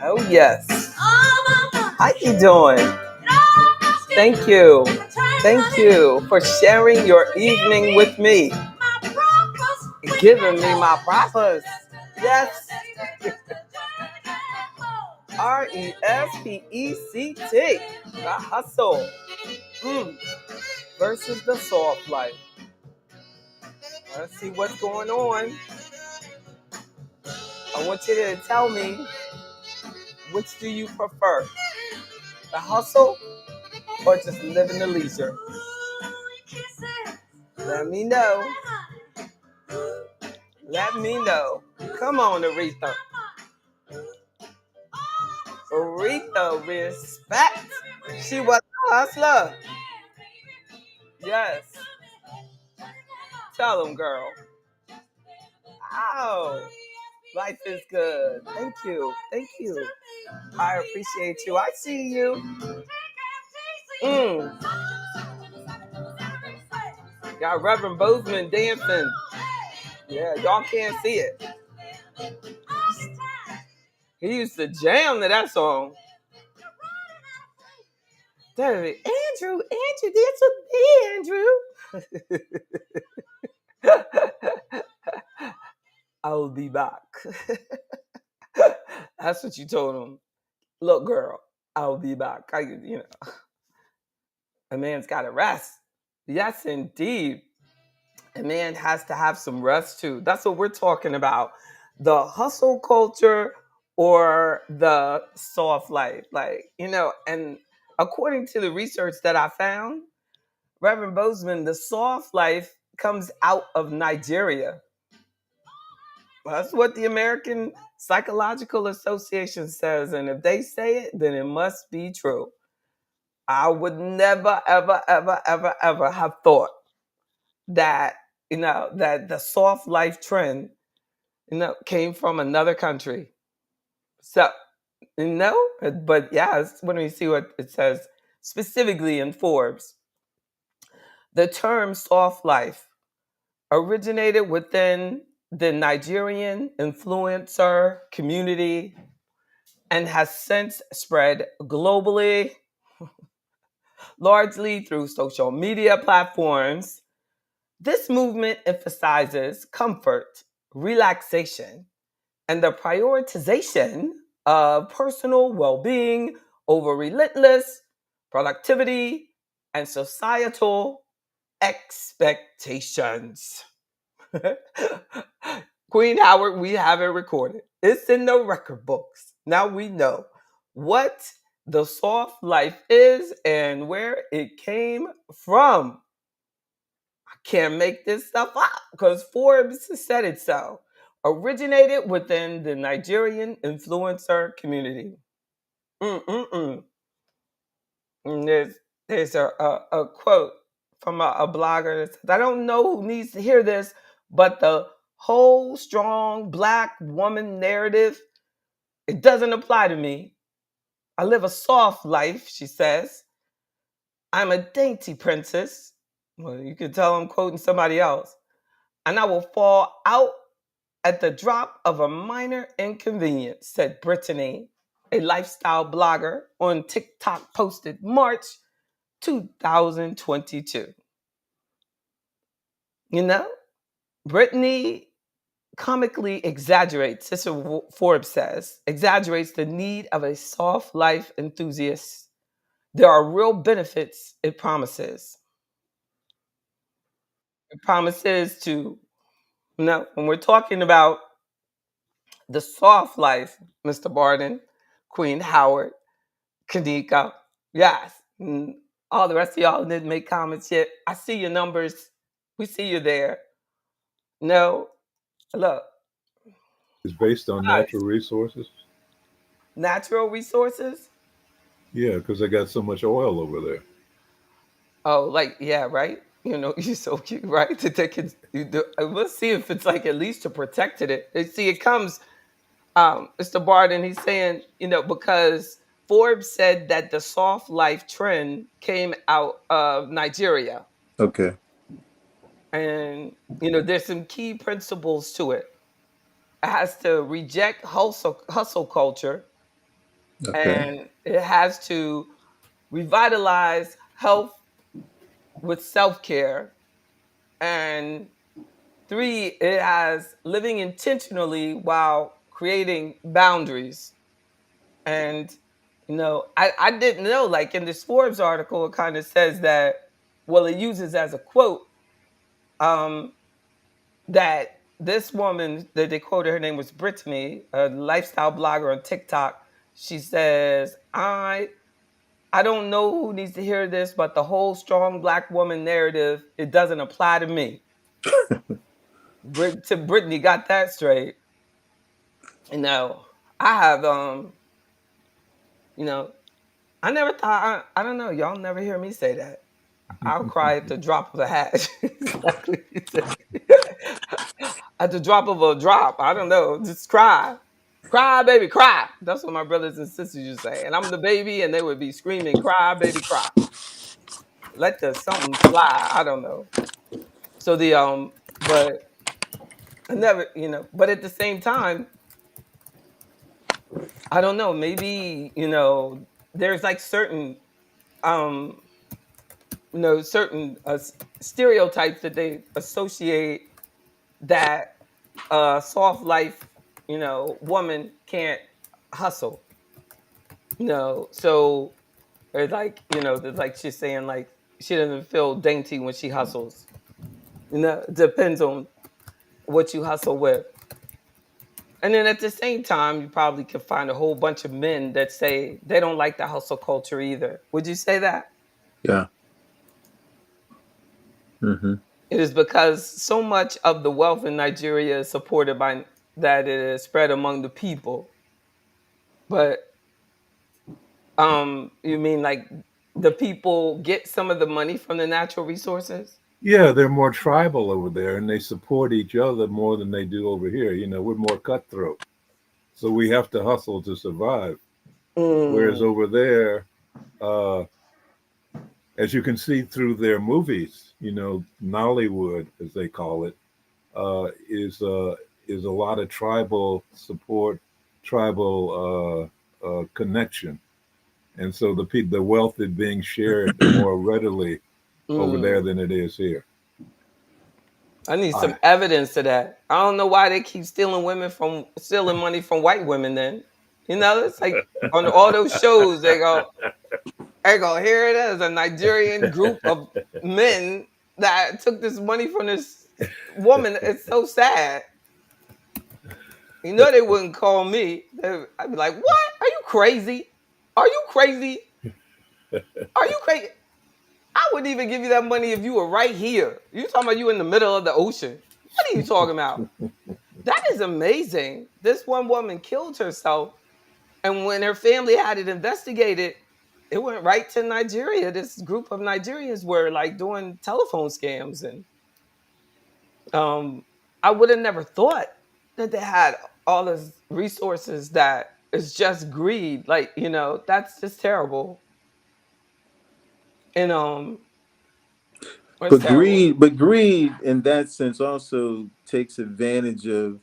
Oh yes. How you doing? Thank you. Thank you for sharing your evening with me. Giving me my props. Yes. RESPECT. The hustle. Versus the soft life. Let's see what's going on. I want you to tell me, which do you prefer? The hustle or just living the leisure? Let me know. Let me know. Come on, Aretha. Aretha, respect. She was a hustler. Yes. Tell them, girl. Oh, life is good. Thank you. Thank you. I appreciate you. I see you. Got Reverend Bozeman dancing. Yeah, y'all can't see it. He used to jam to that song. Andrew, dance with me, Andrew. I'll be back. That's what you told him. Look, girl, I'll be back. A man's got to rest. Yes, indeed. A man has to have some rest too. That's what we're talking about. The hustle culture or the soft life. And according to the research that I found, Reverend Bozeman, the soft life comes out of Nigeria. That's what the American Psychological Association says. And if they say it, then it must be true. I would never, ever, ever, ever, ever have thought that, that the soft life trend, came from another country. So, but yeah, when we see what it says specifically in Forbes, the term soft life originated within the Nigerian influencer community and has since spread globally, largely through social media platforms. This movement emphasizes comfort, relaxation, and the prioritization of personal well-being over relentless productivity and societal expectations. Queen Howard, we have it recorded. It's in the record books. Now we know what the soft life is and where it came from. I can't make this stuff up because Forbes said it so. Originated within the Nigerian influencer community. Mm-mm-mm. And there's a quote from a blogger that says, I don't know who needs to hear this, but the whole strong Black woman narrative, it doesn't apply to me. I live a soft life, she says. I'm a dainty princess. Well, you can tell I'm quoting somebody else. And I will fall out at the drop of a minor inconvenience, said Brittany, a lifestyle blogger on TikTok, posted March 2022. Brittany comically exaggerates, this is what Forbes says, exaggerates the need of a soft life enthusiast. There are real benefits it promises. It promises to, when we're talking about the soft life, Mr. Barden, Queen Howard, Kanika, yes. All the rest of y'all didn't make comments yet. I see your numbers. We see you there. No, look. It's based on natural resources. Natural resources? Yeah, because they got so much oil over there. Oh, yeah, right? You're so cute, right? To take it, we'll see if it's at least to protect it. See, it comes, Mr. Barden, he's saying, because Forbes said that the soft life trend came out of Nigeria. Okay. And, there's some key principles to it. It has to reject hustle culture, Okay. and it has to revitalize health with self-care. And three, it has living intentionally while creating boundaries. And I didn't know, like in this Forbes article, it kind of says that, well, it uses as a quote, um, that this woman that they quoted, her name was Brittany, a lifestyle blogger on TikTok. She says, I don't know who needs to hear this, but the whole strong black woman narrative, it doesn't apply to me. To Brittany got that straight. You know, I have you know, I never thought, I don't know, y'all never hear me say that. I'll cry at the drop of a hat. Exactly. At the drop of a drop. I don't know. Just cry. Cry, baby, cry. That's what my brothers and sisters used to say. And I'm the baby, and they would be screaming, cry, baby, cry. Let the something fly. I don't know. So but I never, but at the same time, I don't know, maybe, there's like certain um certain stereotypes that they associate that soft life, woman can't hustle. So it's like, like she's saying, like she doesn't feel dainty when she hustles. It depends on what you hustle with. And then at the same time, you probably could find a whole bunch of men that say they don't like the hustle culture either. Would you say that? Yeah. Mm-hmm. It is because so much of the wealth in Nigeria is supported by that it is spread among the people. But you mean like the people get some of the money from the natural resources? Yeah, they're more tribal over there, and they support each other more than they do over here. We're more cutthroat, so we have to hustle to survive. Whereas Mm, over there, uh, as you can see through their movies, Nollywood, as they call it, uh, is uh, is a lot of tribal support, tribal connection, and so the wealth is being shared more readily over there mm. than it is here. I need some I evidence to that. I don't know why they keep stealing money from white women. Then it's like on all those shows they go, here it is, a Nigerian group of men that took this money from this woman. It's so sad. They wouldn't call me. I'd be like, what? Are you crazy? Are you crazy? Are you crazy? I wouldn't even give you that money if you were right here. You talking about you in the middle of the ocean. What are you talking about? That is amazing. This one woman killed herself, and when her family had it investigated, it went right to Nigeria. This group of Nigerians were like doing telephone scams, and I would have never thought that they had all those resources. That is just greed. Like, that's just terrible. And it's terrible. But greed in that sense also takes advantage of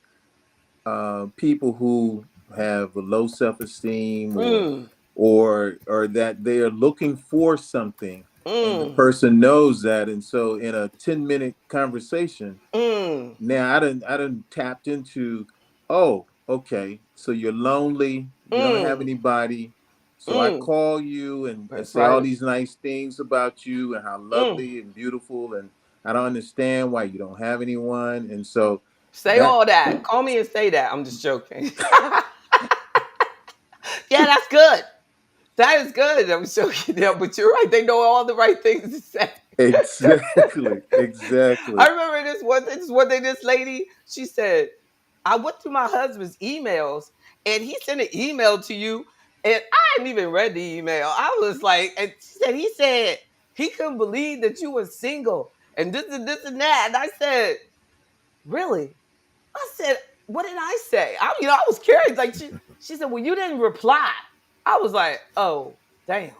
people who have a low self-esteem, Mm, or that they are looking for something, and the mm, person knows that, and so in a 10-minute conversation, mm, now I done tapped into, oh, okay, so you're lonely, you don't have mm, anybody. So I mm. call you and That's say all right. these nice things about you and how Mm. lovely and beautiful, and I don't understand why you don't have anyone. And so Say that all that. Call me and say that. I'm just joking. Yeah, that's good. That is good. I'm joking. Yeah, but you're right. They know all the right things to say. exactly, I exactly. remember this lady, she said, I went through my husband's emails and he sent an email to you. And I hadn't even read the email. I was like, and he said he couldn't believe that you were single and this and that. And I said, really? I said, what did I say? I was curious. Like she said, well, you didn't reply. I was like, oh, damn.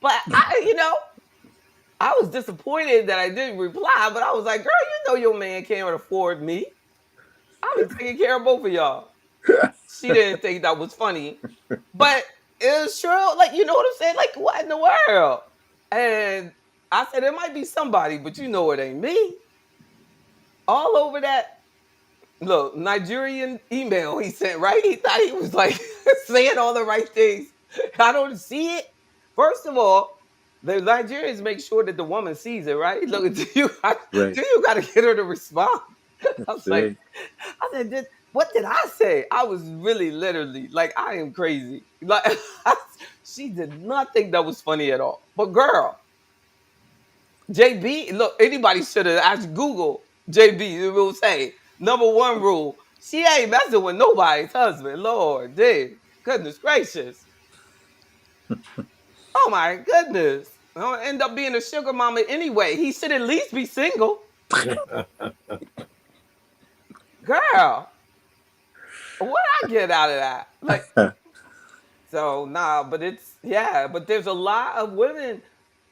But I was disappointed that I didn't reply, but I was like, girl, your man can't afford me. I'll be taking care of both of y'all. She didn't think that was funny. But it was true. Like, you know what I'm saying? Like, what in the world? And I said, it might be somebody, but you know it ain't me. All over that look, Nigerian email he sent, right? He thought he was like saying all the right things. I don't see it. First of all, the Nigerians make sure that the woman sees it, right? Look, Right. do you got to get her to respond? I was That's like, right. I said, what did I say? I was really literally like, I am crazy. Like, she did not think that was funny at all. But girl, JB, look, anybody should have asked Google JB. It will say number one rule: she ain't messing with nobody's husband. Lord, dude, goodness gracious. Oh my goodness. I'll end up being a sugar mama anyway. He should at least be single. Girl, what I get out of that? Like, so nah, but it's yeah, but there's a lot of women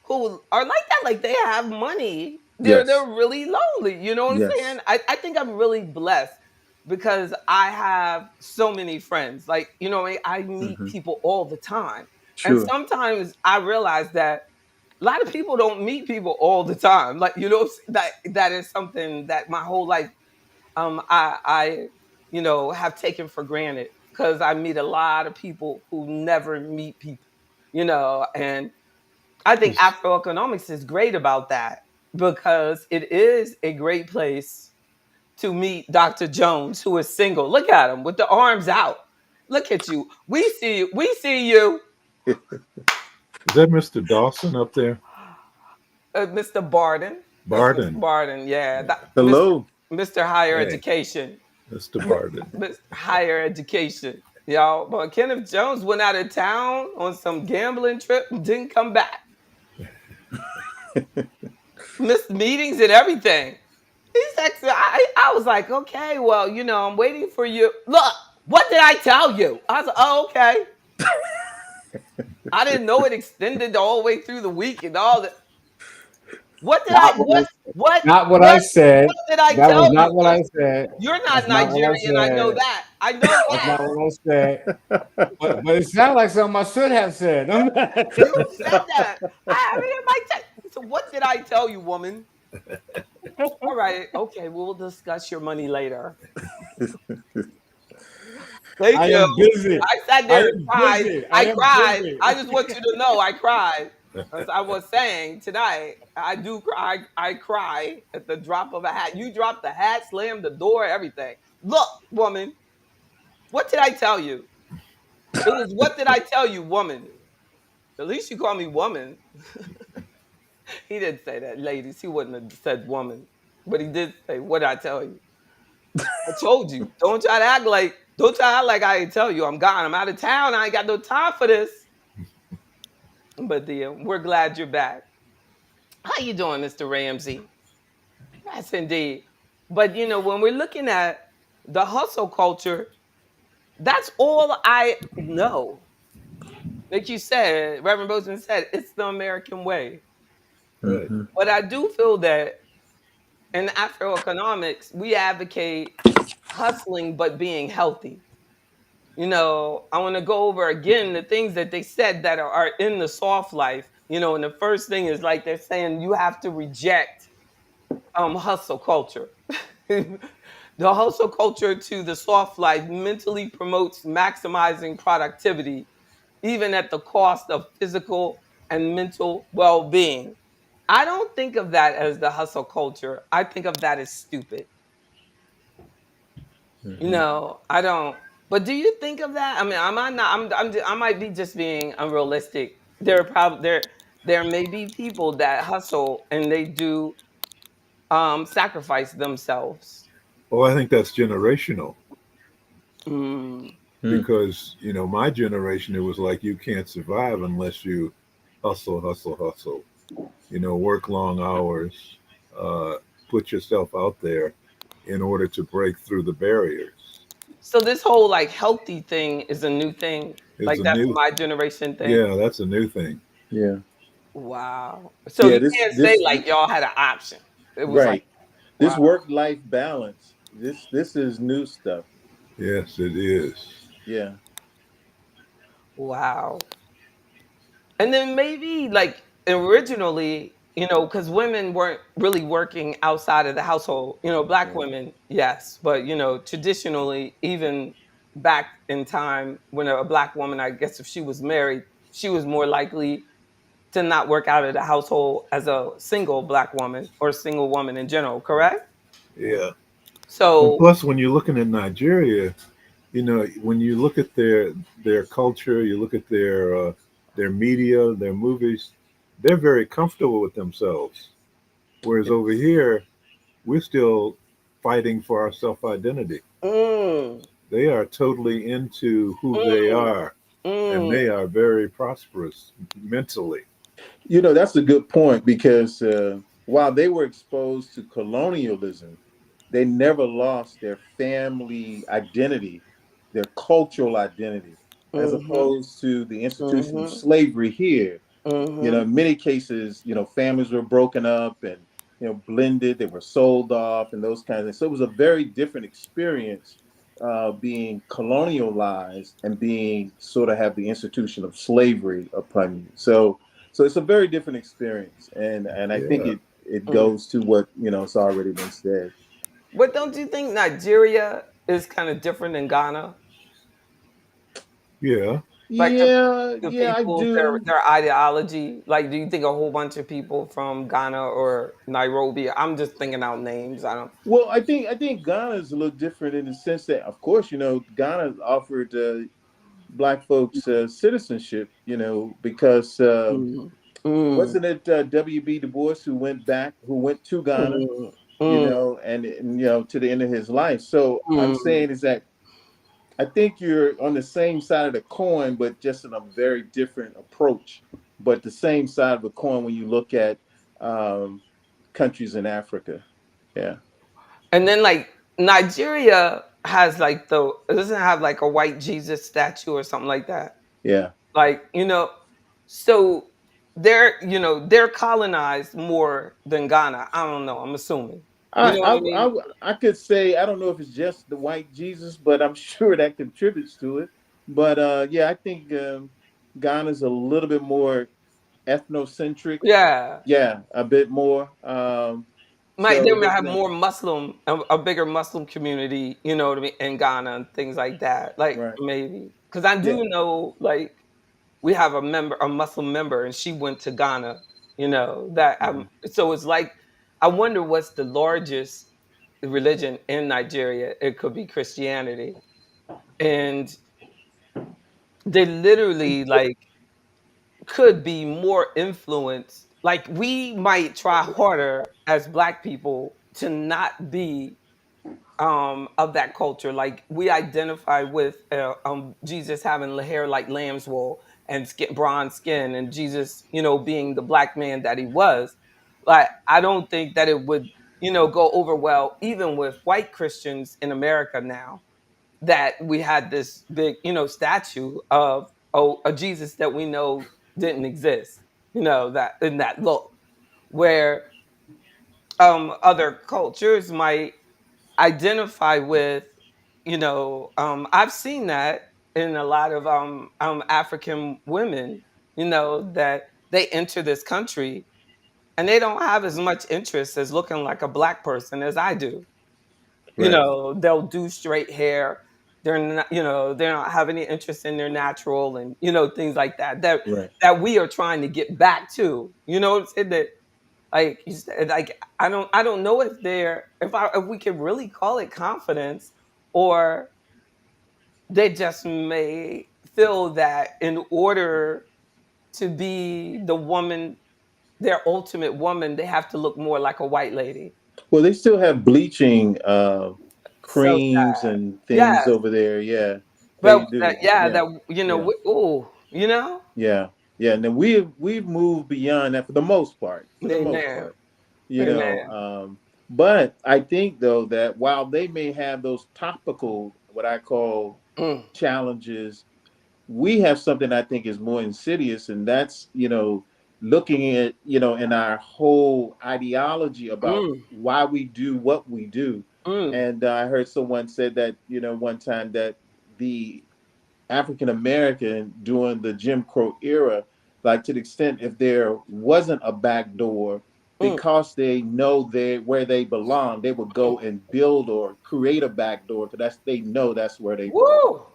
who are like that, like they have money. They're Yes. really lonely. You know what I'm Yes. saying? I think I'm really blessed because I have so many friends. Like, you know, I meet Hmm. people all the time. And Sure. sometimes I realize that a lot of people don't meet people all the time. Like, you know, that is something that my whole life I have taken for granted because I meet a lot of people who never meet people, and I think It's- Afroeconomics is great about that because it is a great place to meet Dr. Jones, who is single. Look at him with the arms out. Look at you. We see you. We see you, is that Mr. Dawson up there? Mr. Barden. That's Mr. Barden. Barden. Yeah, Hello. Mr. Higher Hey, Education. Mr. Barden. Higher education, y'all. But Kenneth Jones went out of town on some gambling trip and didn't come back. Missed meetings and everything. He's actually, I was like, okay, well, I'm waiting for you. Look, what did I tell you? I was like, oh, okay. I didn't know it extended all the way through the week and all that. What did I Not what what I, what not what I what said. what did I That was tell you? not what I said. You're not That's not what I Nigerian. I know said. that. I know That's that. not what I said. But it sounds like something I should have said. You said that. I have it in my text. So what did I tell you, woman? All right, okay, we'll discuss your money later. Thank I you. am busy. I sat I there and am cried. busy. I I am cried. busy. I just want you to know I cried. As I was saying tonight, I do cry. I cry at the drop of a hat. You dropped the hat, slammed the door, everything. Look, woman, what did I tell you? It was what did I tell you, woman? At least you call me woman. He didn't say that, ladies. He wouldn't have said woman, but he did say, "What did I tell you?" I told you. Don't try to act like I didn't tell you. I'm gone. I'm out of town. I ain't got no time for this. But we're glad you're back. How you doing, Mr. Ramsey? Yes, indeed. But when we're looking at the hustle culture, that's all I know. Like you said, Reverend Bozeman said, it's the American way. Right. Hmm. But I do feel that in Afroeconomics, we advocate hustling but being healthy. I want to go over again the things that they said that are in the soft life. And the first thing is like they're saying you have to reject hustle culture. The hustle culture to the soft life mentally promotes maximizing productivity, even at the cost of physical and mental well-being. I don't think of that as the hustle culture. I think of that as stupid. Hmm. I don't. But do you think of that? I mean, am I not? I might be just being unrealistic. There may be people that hustle and they do sacrifice themselves. Oh, I think that's generational Mm, because, my generation, it was like you can't survive unless you hustle, hustle, hustle, work long hours, uh, put yourself out there in order to break through the barriers. so this whole like healthy thing is a new thing. It's Like a that's new, my generation thing. yeah, that's a new thing. Yeah. Wow. So Yeah. you This. can't say This. like y'all had an option. It was like Right. This wow. work-life balance. This is new stuff. Yes, it is. Yeah. Wow. And then maybe like originally, because women weren't really working outside of the household, black Right. women, yes. But, traditionally, even back in time when a black woman, I guess if she was married, she was more likely to not work out of the household as a single black woman or single woman in general, correct? Yeah. And So, plus, when you're looking at Nigeria, when you look at their culture, you look at their media, their movies, they're very comfortable with themselves. Whereas over here, we're still fighting for our self identity. mm, They are totally into who they mm, are, and mm, they are very prosperous mentally. That's a good point because while they were exposed to colonialism, they never lost their family identity, their cultural identity, as mhm, opposed to the institution of mhm, slavery here. mhm. In many cases, families were broken up and blended. They were sold off and those kinds of things. So it was a very different experience being colonialized and being sort of have the institution of slavery upon you. So it's a very different experience, and I think Yeah, it Mm. goes to what it's already been said. But don't you think Nigeria is kind of different than Ghana? yeah, Like Yeah, the yeah, I people, do. their ideology. Like, do you think a whole bunch of people from Ghana or Nairobi? I'm just thinking out names. I don't. Well, I think Ghana is a little different in the sense that, of course, Ghana offered black folks citizenship, because Mm, mm, wasn't it W.B. Du Bois who went to Ghana, mm, mm, and to the end of his life. So I'm mm. saying is that I think you're on the same side of the coin, but just in a very different approach. But the same side of the coin when you look at um, countries in Africa. Yeah, And then like Nigeria has like it doesn't have like a white Jesus statue or something like that. yeah. Like, so they're colonized more than Ghana. I don't know. I'm assuming. You I, know what I I mean? I I could say I don't know if it's just the white Jesus, but I'm sure that contributes to it. But yeah, I think Ghana's a little bit more ethnocentric. Yeah. Yeah, a bit more. They So might but have yeah, more Muslim, a bigger Muslim community, you know what I mean, in Ghana and things like that. Like right. maybe. Because I Yeah. do know like we have a Muslim member, and she went to Ghana, that Mhm. so it's like I wonder what's the largest religion in Nigeria. It could be Christianity. And they literally like could be more influenced. Like we might try harder as black people to not be of that culture. Like we identify with Jesus having the hair like lamb's wool and bronze skin, and Jesus, being the black man that he was. Like I don't think that it would, go over well even with white Christians in America now, that we had this big, statue of a Jesus that we know didn't exist, that in that look, where other cultures might identify with, I've seen that in a lot of African women, that they enter this country and they don't have as much interest as looking like a black person as I do. Right. They'll do straight hair. They're not, they don't have any interest in their natural and things like that. That Right. that we are trying to get back to. You know what I'm saying? That like you said, like I don't know if if we can really call it confidence, or they just may feel that in order to be the woman, their ultimate woman, they have to look more like a white lady. Well, they still have bleaching So creams sad. and things Yes. over there. Yeah, they But that, do. yeah, Yeah. that Yeah. oh, you know? Yeah. Yeah. And then we've moved beyond that for the most part. For the most Amen. part. Amen. But I think though that while they may have those topical, what I call Mm, challenges, we have something I think is more insidious, and that's looking at in our whole ideology about mm, why we do what we do. mm, And I heard someone said that one time that the African American during the Jim Crow era, like to the extent if there wasn't a back door, Mm, because they know where they belong, they would mm. go and build or create a back door because they know that's where they belong. Woo!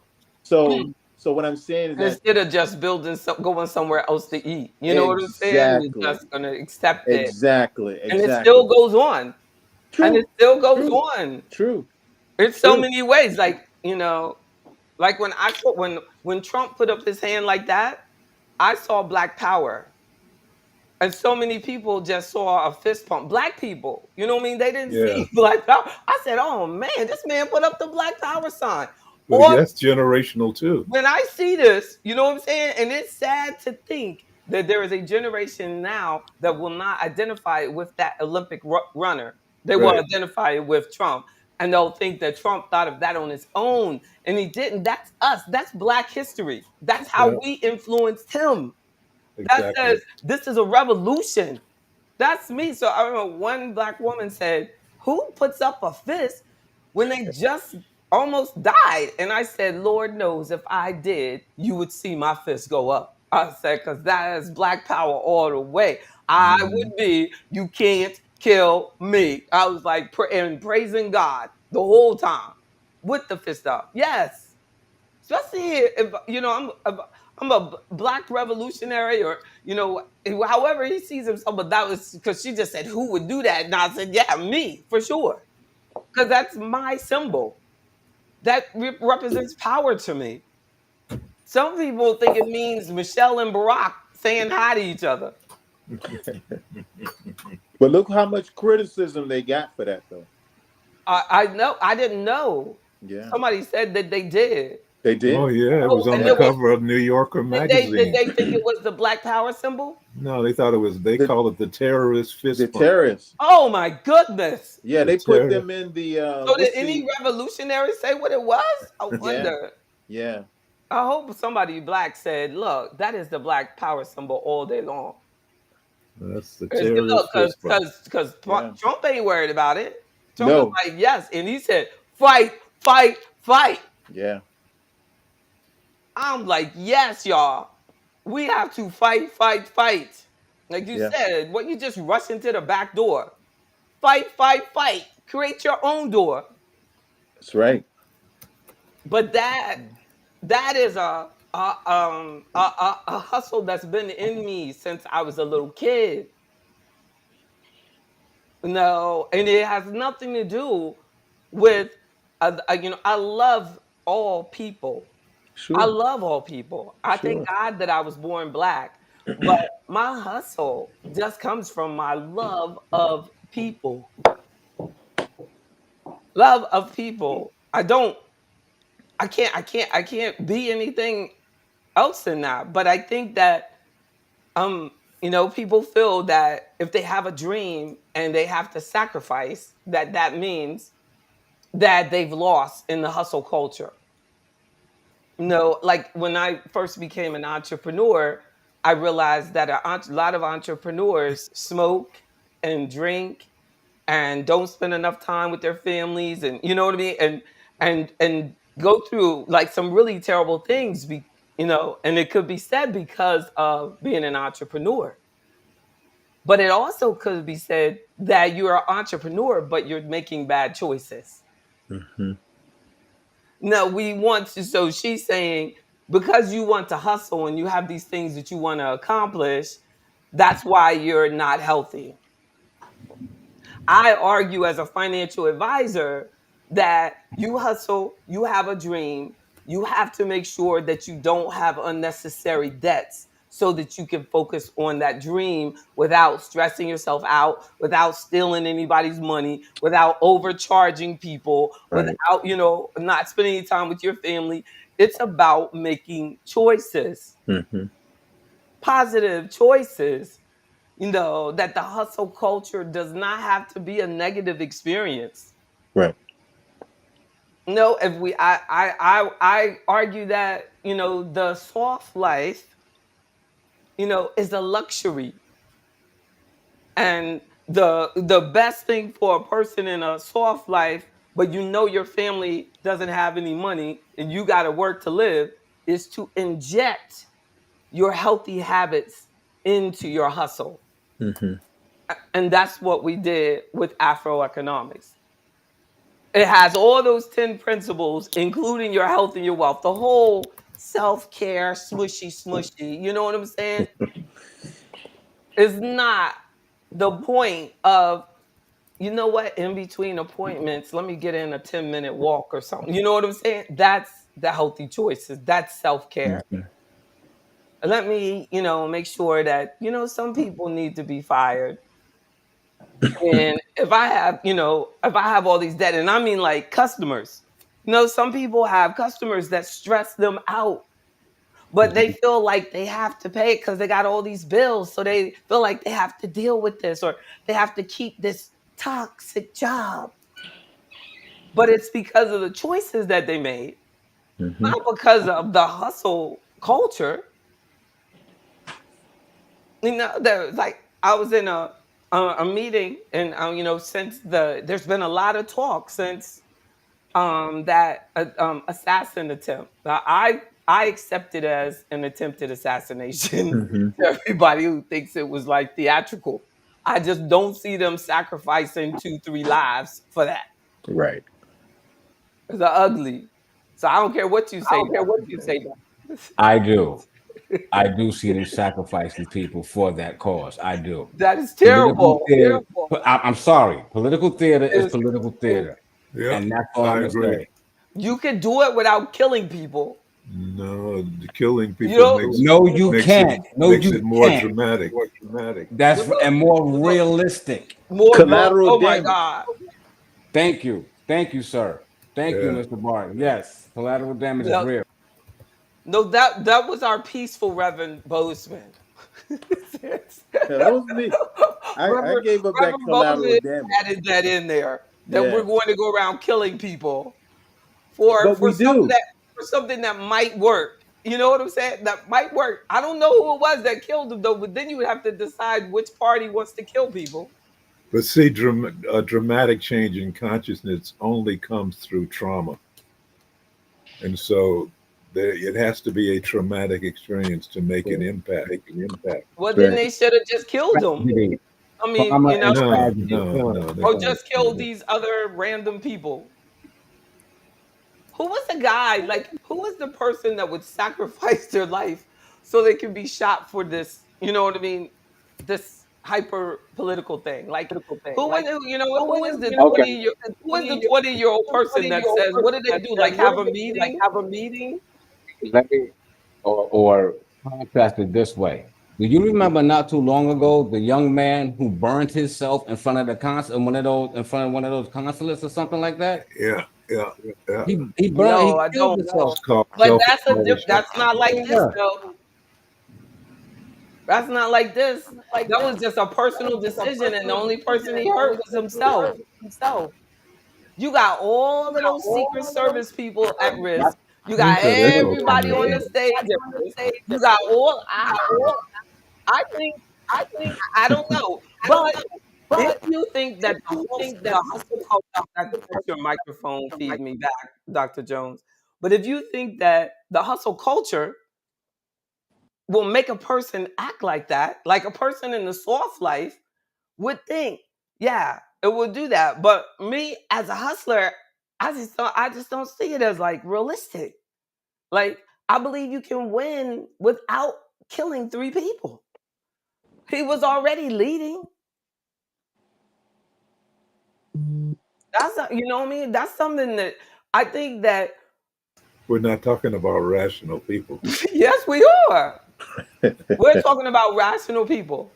So Mm. so what I'm saying is that Instead of just building going somewhere else to eat. You know what I'm saying? You're exactly, just gonna accept it. exactly, And it still exactly. goes on. And it True, still goes true, on. true, In so true. many ways. Like, like when I saw when Trump put up his hand like that, I saw black power. And so many people just saw a fist pump. Black people, you know what I mean? They didn't Yeah. see black power. I said, "Oh man, this man put up the black power sign." But Or that's generational too. when I see this, you know what I'm saying? And it's sad to think that there is a generation now that will not identify with that Olympic runner. They will Right. identify it with Trump. And they'll think that Trump thought of that on his own. And he didn't. That's us. That's Black history. That's how Yeah. we influenced him. That Exactly. says this is a revolution. That's me. So I remember one black woman said, "Who puts up a fist when they just almost died?" And I said, "Lord knows if I did, you would see my fist go up." I said, "Because that is black power all the way. I Hmm. would be, you can't kill me." I was like, and praising God the whole time with the fist up. Yes. Especially if I'm a black revolutionary, or however he sees himself. But that was because she just said, "Who would do that?" And I said, "Yeah, me for sure," because that's my symbol. That represents power to me. Some people think it means Michelle and Barack saying hi to each other. But look how much criticism they got for that, though. I know. I didn't know. Yeah, Somebody said that they did. they Oh did. yeah, it Oh, was on and the it was. cover of New Yorker Did magazine. they think it was the Black Power symbol? No, they thought it was. They The call it the terrorist the fist pump. terrorists. Oh my goodness. Yeah, The they put terror. them in the So did what's any the revolutionary say what it was? I yeah, wonder. yeah, I hope somebody black said, "Look, that is the black power symbol all day long." That's the Look, terrorist fist pump. because yeah. Trump ain't worried about it. Trump is No, like, yes, and he said, "Fight, fight, fight." yeah, I'm like, yes, y'all. We have to fight, fight, fight. Like you yeah. said, what you just rush into the back door. Fight, fight, fight. Create your own door. That's right. But that is a hustle that's been in me since I was a little kid. No, and it has nothing to do with I love all people. I Sure, love all people. I thank sure. God that I was born black, but my hustle just comes from my love of people. Love of people. I can't be anything else than that. But I think that um people feel that if they have a dream and they have to sacrifice, that means that they've lost in the hustle culture. No, like when I first became an entrepreneur, I realized that a lot of entrepreneurs smoke and drink and don't spend enough time with their families, and you know what I mean, and go through like some really terrible things, and it could be said because of being an entrepreneur. But it also could be said that you're an entrepreneur, but you're making bad choices. Hmm. No, we want to. So she's saying because you want to hustle and you have these things that you want to accomplish, that's why you're not healthy. I argue as a financial advisor that you hustle, you have a dream, you have to make sure that you don't have unnecessary debts so that you can focus on that dream without stressing yourself out, without stealing anybody's money, without overcharging people, Right. without, not spending any time with your family. It's about making choices, Hmm. positive choices, that the hustle culture does not have to be a negative experience. Right. No, if we I argue that, the soft life, is a luxury. And the best thing for a person in a soft life, but your family doesn't have any money and you gotta work to live. is to inject your healthy habits into your hustle. Mm-hmm. And that's what we did with AfroEconomics. It has all those 10 principles, including your health and your wealth, the whole self care, smushy, smushy. You know what I'm saying? It's not the point of, you know what, in between appointments, let me get in a 10-minute walk or something. You know what I'm saying? That's the healthy choices. That's self care. Mm-hmm. Let me, make sure that, some people need to be fired. And if I have all these debt, and I mean like customers, some people have customers that stress them out, but they feel like they have to pay it because they got all these bills. So they feel like they have to deal with this, or they have to keep this toxic job. But it's because of the choices that they made, Mm-hmm. not because of the hustle culture. Like I was in a meeting, and since there's been a lot of talk since that assassin attempt. I accept it as an attempted assassination. Mm-hmm. To everybody who thinks it was like theatrical, I just don't see them sacrificing 2-3 lives for that. Right. It's ugly. So I don't care what you I say, don't care what Dr. you say. Jones. I do. I do see them sacrificing people for that cause. I do. That is Political terrible. theater. I'm sorry. Political theater is It's- political theater, Yeah, and that's all I'm I gonna agree. say. you can do it without killing people. No, the killing You people know, No, you can't. No, makes you it more can't. dramatic. That's and more realistic. more. Collateral Oh my damage. God. Thank you, sir. Thank you, Yeah. Mr. Barton. Yes, collateral damage is No, real. no, that was our peaceful Reverend Bozeman. Yeah, that was me. I Reverend, gave up that Reverend collateral Bozeman damage. added that in there, that we're Yeah. going to go around killing people for But for we something do. that for something that might work. You know what I'm saying? That might work. I don't know who it was that killed him though, but then you would have to decide which party wants to kill people. But see, a dramatic change in consciousness only comes through trauma. And so it has to be a traumatic experience to make an impact. Well, then Right. they should have just killed him. Tragedy, I mean, trauma, and No, tragedy. no, no. or just kill these other random people. Who was the guy? Like, who was the person that would sacrifice their life so they can be shot for this? You know what I mean? This hyper political thing. Like, who was it? Who is the Okay. 20-year-old person that says, "What did they do? Like, have a meeting?" Let me or contrast it this way. Do you remember not too long ago the young man who burned himself in front of the consul one of those in front of one of those consulates or something like that? Yeah, yeah, yeah. No, He I killed don't. himself. It's called But self-immolation. that's not like this Yeah. though. That's not like this. That was just a personal decision, and the only person he hurt was himself. You got all of those Secret Service people at risk. You got Okay, that's everybody on the alternating. stage at risk. You got all. I think. I don't know, but if you think that the hustle culture, that's your microphone feed me back, Dr. Jones. But if you think that the hustle culture will make a person act like that, like a person in the soft life would think, yeah, it would do that. But me as a hustler, I just don't see it as like realistic. Like I believe you can win without killing 3 people. He was already leading. You know what I mean? That's something that I think that We're not talking about rational people. yes, we are. We're talking about rational people.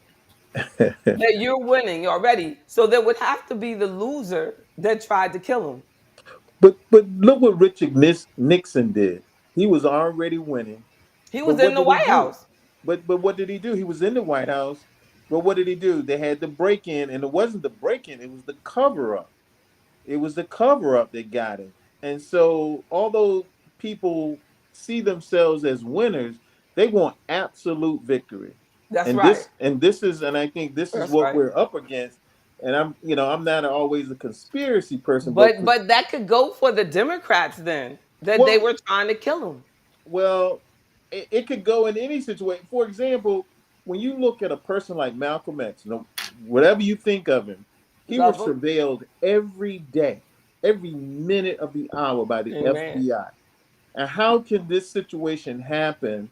That you're winning already. So there would have to be the loser that tried to kill him. But look what Richard Nixon did. He was already winning. He But was in what the did he White do? House. But what did he do? He was in the White House. But what did he do? They had the break in, and it wasn't the break in, it was the cover up. It was the cover up that got him. And so, although people see themselves as winners, they want absolute victory. That's And right. I think this is That's what right. we're up against. And I'm not always a conspiracy person, but But that could go for the Democrats then, that they well, were trying to kill him. Well, it could go in any situation. For example, when you look at a person like Malcolm X, whatever you think of him, he was Love them. surveilled every day, every minute of the hour by the Amen. FBI. And how can this situation happen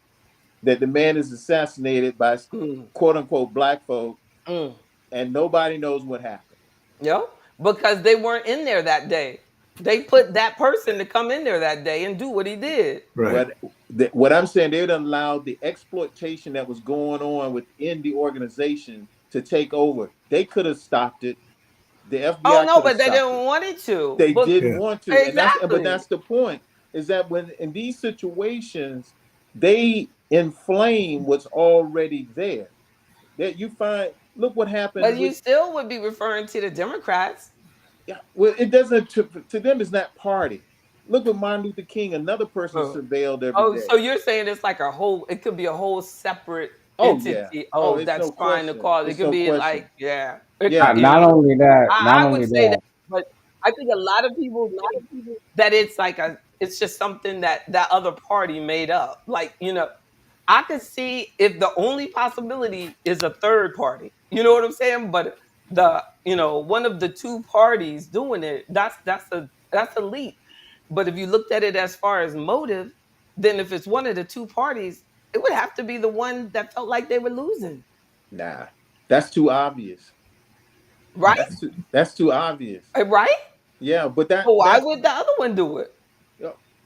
that the man is assassinated by Mm, quote unquote black folk mm. and nobody knows what happened? Yep. Because they weren't in there that day. They put that person to come in there that day and do what he did. Right. What I'm saying, they would allow the exploitation that was going on within the organization to take over. They could have stopped it. The Oh FBI no, could have but they stopped it. didn't want it to. They But didn't Yeah. want to, and exactly. that's the point. Is that when in these situations they inflame what's already there. That you find, look what happened But you with. still would be referring to the Democrats. Yeah, well, it doesn't to them. It's not party. Look what Martin Luther King, another person Oh. surveilled every Oh, day. so you're saying it's like a whole, it could be a whole separate Oh yeah. entity. Oh, Oh, it's that's no trying to question. cause it It's could no be like, question. yeah, it could Yeah. be a Not little. only that, not I would only say that. that, but I think a lot of people that it's like it's just something that that other party made up. Like, I could see if the only possibility is a third party. You know what I'm saying? But one of the two parties doing it, that's elite. But if you looked at it as far as motive, then if it's one of the two parties, it would have to be the one that felt like they were losing, Nah, that's too obvious. right? That's too obvious. Right? Yeah, but So why would the other one do it?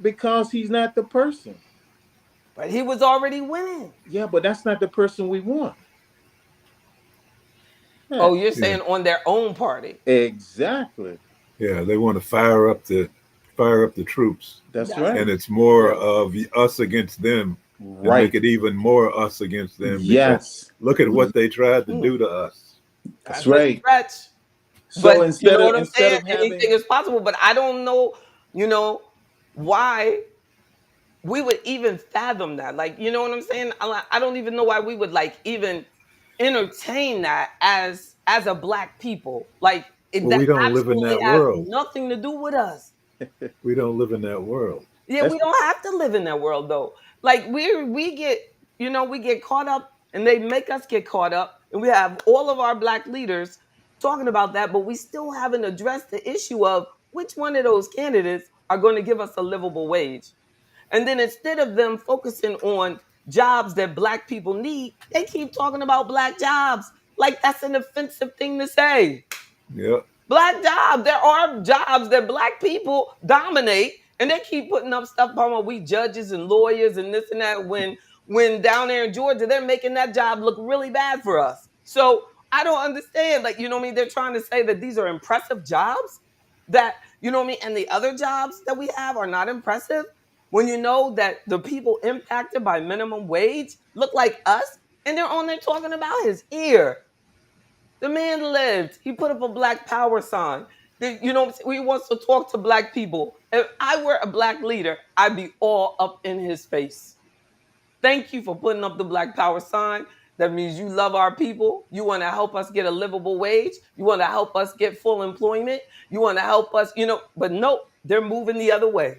because he's not the person. But he was already winning. Yeah, but that's not the person we want. Yeah, Oh, you're Yeah. saying on their own party. exactly. Yeah. They want to fire up the troops, That's That's right. and it's more Yeah. of us against them, and make Right. it even more us against them because Yes. look at what they tried to mm, do to us. That's that's a right. stretch. So But you instead know of what I'm instead saying? of Anything having is possible. But I don't know, you know, why we would even fathom that. Like, you know what I'm saying? I don't even know why we would like even entertain that as a black people. Like Well, that we don't live in absolutely that has world. nothing to do with us. We don't live in that world. Yeah, that's we don't have to live in that world though. Like we get, we get caught up and they make us get caught up and we have all of our black leaders talking about that, but we still haven't addressed the issue of which one of those candidates are going to give us a livable wage. And then instead of them focusing on jobs that black people need, they keep talking about black jobs. Like that's an offensive thing to say. Yep. Black jobs. There are jobs that black people dominate, and they keep putting up stuff about we judges and lawyers and this and that. When down there in Georgia, they're making that job look really bad for us. So I don't understand. Like, you know what I mean? They're trying to say that these are impressive jobs. That, you know what I mean? And the other jobs that we have are not impressive. When you know that the people impacted by minimum wage look like us, and they're on there talking about his ear. The man lived. He put up a black power sign. He wants to talk to black people. If I were a black leader, I'd be all up in his face. Thank you for putting up the black power sign. That means you love our people. You want to help us get a livable wage. You want to help us get full employment. You want to help us, but nope, they're moving the other way.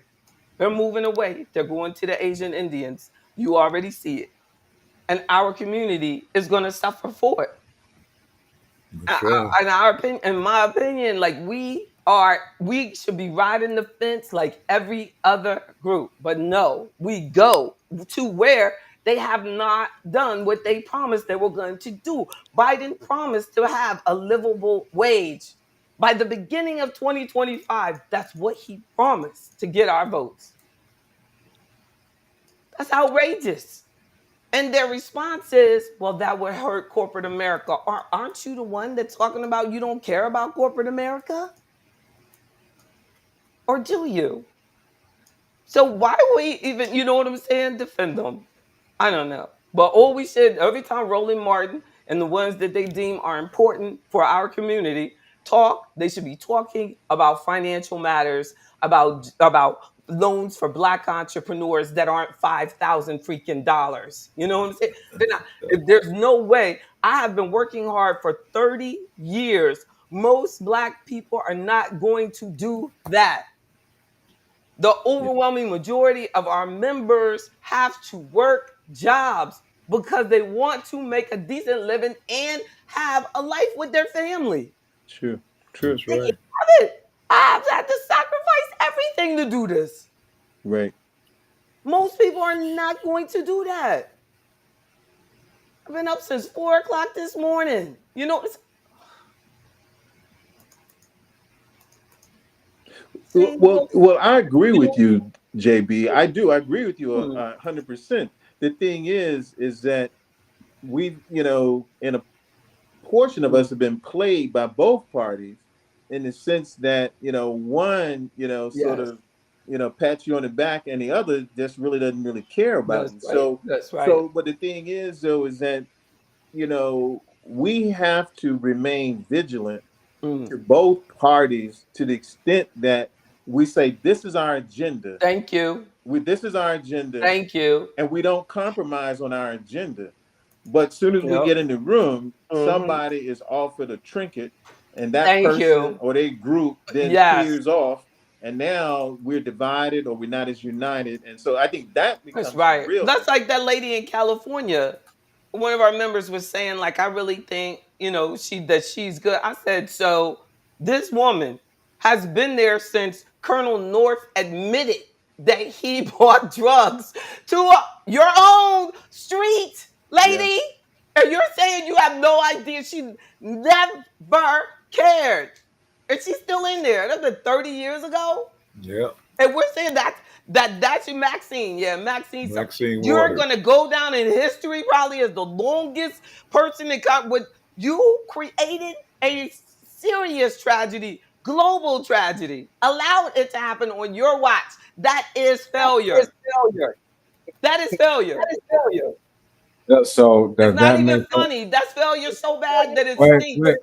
They're moving away. They're going to the Asian Indians. You already see it. And our community is going to suffer for it. That's right. In my opinion, like we should be riding the fence like every other group. But no, we go to where they have not done what they promised they were going to do. Biden promised to have a livable wage by the beginning of 2025. That's what he promised to get our votes. That's outrageous. And their response is, well, that would hurt corporate America. Aren't you the one that's talking about you don't care about corporate America? Or do you? So why we even, you know what I'm saying, defend them? I don't know. But all we should, every time Roland Martin and the ones that they deem are important for our community talk, they should be talking about financial matters, about loans for black entrepreneurs that aren't 5,000 freaking dollars. You know what I'm saying? They're not, if there's no way, I have been working hard for 30 years. Most black people are not going to do that. The overwhelming majority of our members have to work jobs because they want to make a decent living and have a life with their family. True. True. That's They right. have it. I've had to sacrifice everything to do this. Right. Most people are not going to do that. I've been up since 4 o'clock this morning. You know, Well, see, well, well, I agree you with know, you, JB. I do. I agree with you hmm, 100%. The thing is that we've, in a portion of hmm, us have been played by both parties in the sense that, one, sort yes, of, pats you on the back and the other just really doesn't really care about that's you. right. So, That's right. but the thing is, though, is that, we have to remain vigilant Mm. to both parties to the extent that we say this is our agenda. Thank you. This is our agenda, Thank you. and we don't compromise on our agenda. But as soon as we Yep. get in the room, Hmm. somebody is offered a trinket, and that Thank person you. or their group then Yes, peers off, and now we're divided or we're not as united. And so I think that that's becomes the right. real That's issue. like that lady in California. One of our members was saying, like, I really think, she's good. I said, so this woman has been there since Colonel North admitted that he bought drugs to your own street, Yeah, lady. And you're saying you have no idea. She never cared. And she's still in there. That's been 30 years ago. Yeah. And we're saying that's your Maxine. Yeah, Maxine. So Maxine you're Waters. gonna go down in history probably as the longest person that got what you created a serious tragedy, global tragedy. Allowed it to happen on your watch. That is It's failure. failure. That is failure. That is failure. So It's does not that even make funny. That's failure so bad that it wait, stinks. wait,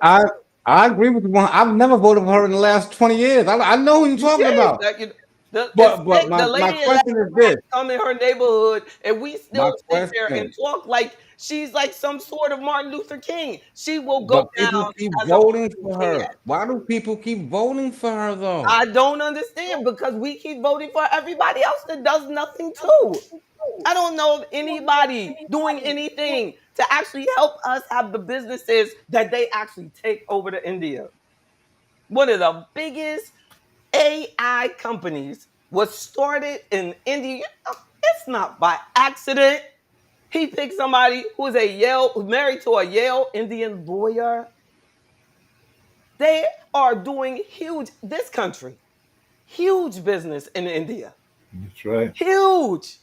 I agree with you. I've never voted for her in the last 20 years. I know who you're You talking did. about. It's But sick. my, The my lady in question is this. come in her neighborhood and we My still sit there and question. talk like she's like some sort of Martin Luther King. She will go But people down keep as a voting Martin for King. her. Why do people keep voting for her though? I don't understand because we keep voting for everybody else that does nothing too. I don't know of anybody doing anything to actually help us have the businesses that they actually take over to India. One of the biggest AI companies was started in India. It's not by accident. He picked somebody who's married to a Yale Indian lawyer. They are doing this country, huge business in India. That's right. Huge.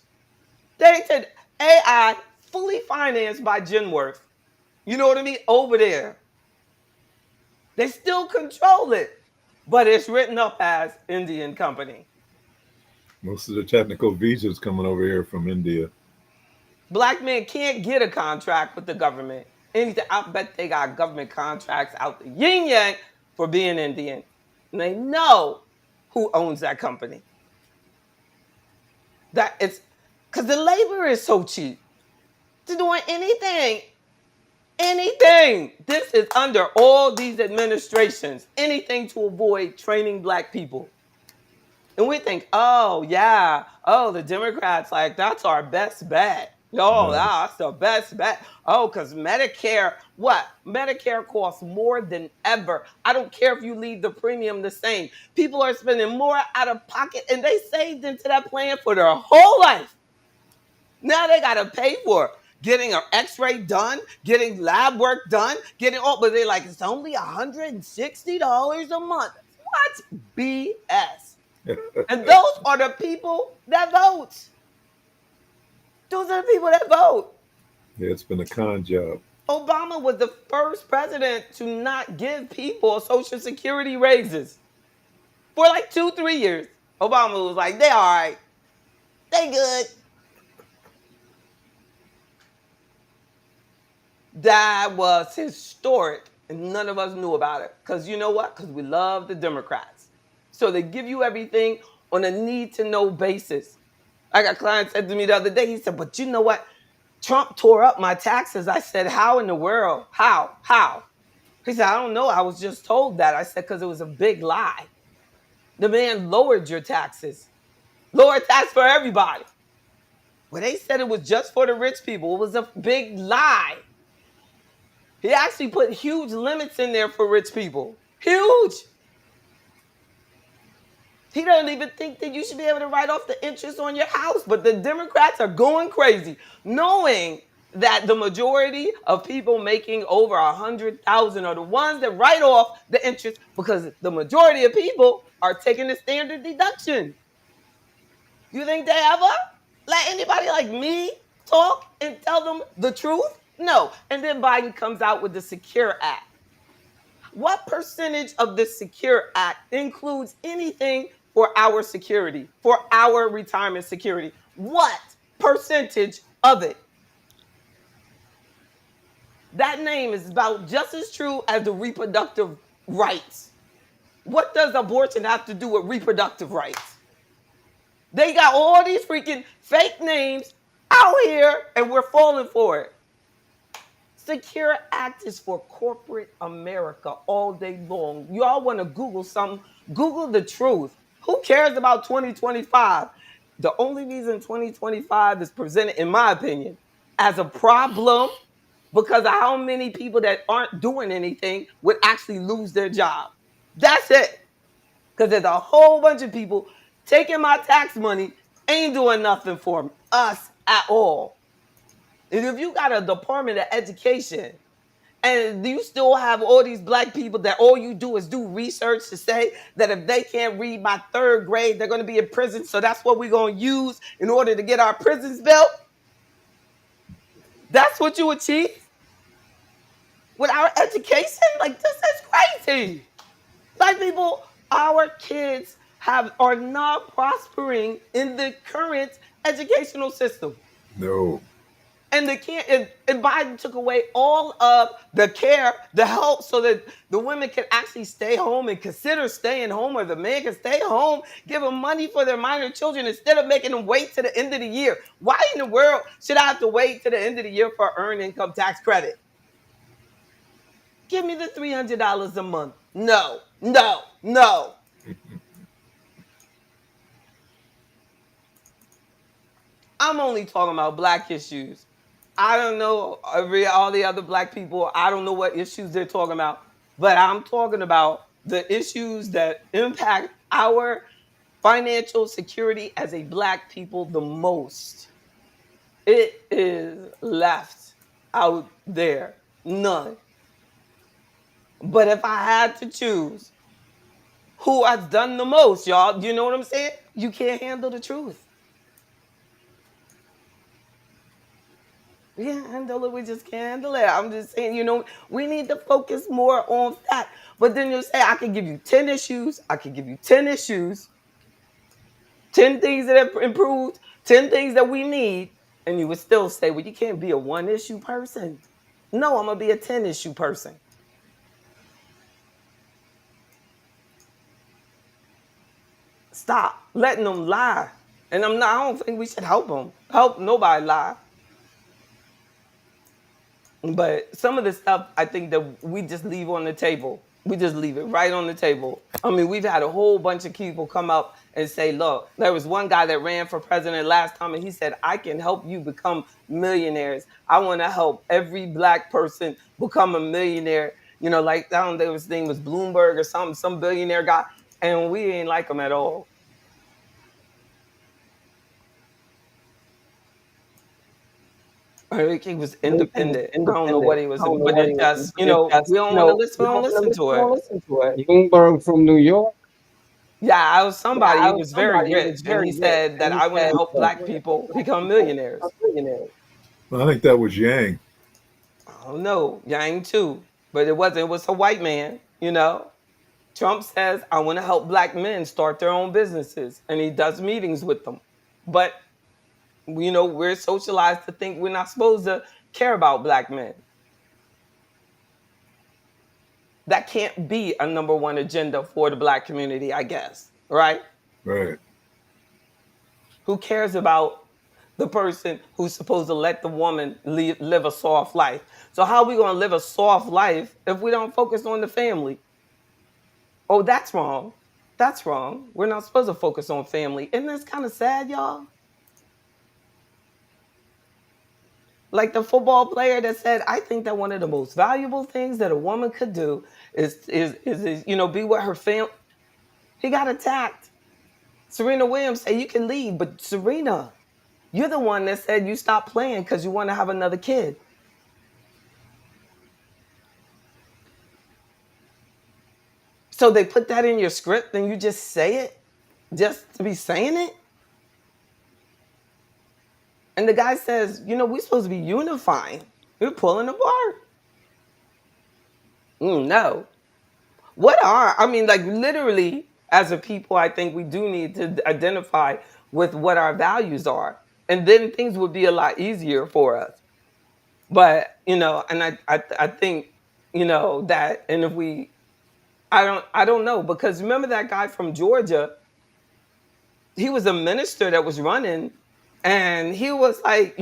They said AI fully financed by Genworth. You know what I mean? Over there. They still control it, but it's written up as Indian company. Most of the technical visas coming over here from India. Black men can't get a contract with the government. Anything, I bet they got government contracts out the yin yang for being Indian. And they know who owns that company. That it's because the labor is so cheap. To doing anything, anything. This is under all these administrations. Anything to avoid training black people. And we think, oh yeah, oh the Democrats like that's our best bet. Oh, No. that's the best bet. Oh, because Medicare, what? Medicare costs more than ever. I don't care if you leave the premium the same. People are spending more out of pocket, and they saved into that plan for their whole life. Now they gotta pay for it. Getting an X-ray done, getting lab work done, getting all, but they're like, it's only $160 a month. What? BS. And those are the people that vote. Those are the people that vote. Yeah, it's been a con job. Obama was the first president to not give people Social Security raises for like 2, 3 years. Obama was like, they all right. They good. That was historic. And none of us knew about it. Because you know what? Because we love the Democrats. So they give you everything on a need to know basis. Like a client said to me the other day, he said, but you know what? Trump tore up my taxes. I said, how in the world? How? How? He said, I don't know. I was just told that. I said, because it was a big lie. The man lowered your taxes. Lower tax for everybody. Well, they said it was just for the rich people. It was a big lie. He actually put huge limits in there for rich people. Huge. He doesn't even think that you should be able to write off the interest on your house. But the Democrats are going crazy, knowing that the majority of people making over 100,000 are the ones that write off the interest because the majority of people are taking the standard deduction. You think they ever let anybody like me talk and tell them the truth? No. And then Biden comes out with the Secure Act. What percentage of the Secure Act includes anything for our security, for our retirement security? What percentage of it? That name is about just as true as the reproductive rights. What does abortion have to do with reproductive rights? They got all these freaking fake names out here and we're falling for it. Secure Act is for corporate America all day long. Y'all want to Google something? Google the truth. Who cares about 2025? The only reason 2025 is presented, in my opinion, as a problem because of how many people that aren't doing anything would actually lose their job. That's it. Because there's a whole bunch of people taking my tax money, ain't doing nothing for us at all. And if you got a Department of Education and you still have all these black people that all you do is do research to say that if they can't read by third grade, they're going to be in prison. So that's what we're going to use in order to get our prisons built. That's what you achieve with our education? Like, this is crazy. Black people, our kids are not prospering in the current educational system. No. And they can't. And Biden took away all of the care, the help, so that the women can actually stay home and consider staying home, or the man can stay home, give them money for their minor children instead of making them wait to the end of the year. Why in the world should I have to wait to the end of the year for earned income tax credit? Give me the $300 a month. No, no, no. I'm only talking about black issues. I don't know all the other black people. I don't know what issues they're talking about, but I'm talking about the issues that impact our financial security as a black people the most. It is left out there. None. But if I had to choose who has done the most, y'all, you know what I'm saying? You can't handle the truth. We can't handle it. We just can't handle it. I'm just saying, we need to focus more on that. But then you say, I can give you 10 issues. I can give you 10 issues, 10 things that have improved, 10 things that we need. And you would still say, well, you can't be a one issue person. No, I'm going to be a 10 issue person. Stop letting them lie. And I don't think we should help them. Help nobody lie. But some of the stuff I think that we just leave on the table. We just leave it right on the table. I mean, we've had a whole bunch of people come up and say, look, there was one guy that ran for president last time and he said, I can help you become millionaires. I want to help every black person become a millionaire. Like, I don't know, his name was Bloomberg or something, some billionaire guy. And we ain't like him at all. I think he was independent. I don't know what he was, but it just, we don't want to listen. We don't listen to it. Bloomberg from New York. Yeah, I was somebody. He was very rich, and he said that I want to help black people become millionaires. Well, I think that was Yang. I don't know, Yang too, but it wasn't. It was a white man. Trump says I want to help black men start their own businesses, and he does meetings with them, but. We're socialized to think we're not supposed to care about black men. That can't be a number one agenda for the black community, I guess, right? Right. Who cares about the person who's supposed to let the woman live a soft life? So how are we going to live a soft life if we don't focus on the family? Oh, that's wrong. That's wrong. We're not supposed to focus on family. Isn't this kind of sad, y'all? Like the football player that said, I think that one of the most valuable things that a woman could do is be with her family. He got attacked. Serena Williams said you can leave, but Serena, you're the one that said you stop playing because you want to have another kid. So they put that in your script and you just say it just to be saying it? And the guy says, we're supposed to be unifying. We're pulling apart. No. Like literally, as a people, I think we do need to identify with what our values are. And then things would be a lot easier for us. But, and I think, that, and if we, I don't know, because remember that guy from Georgia, he was a minister that was running, and he was like,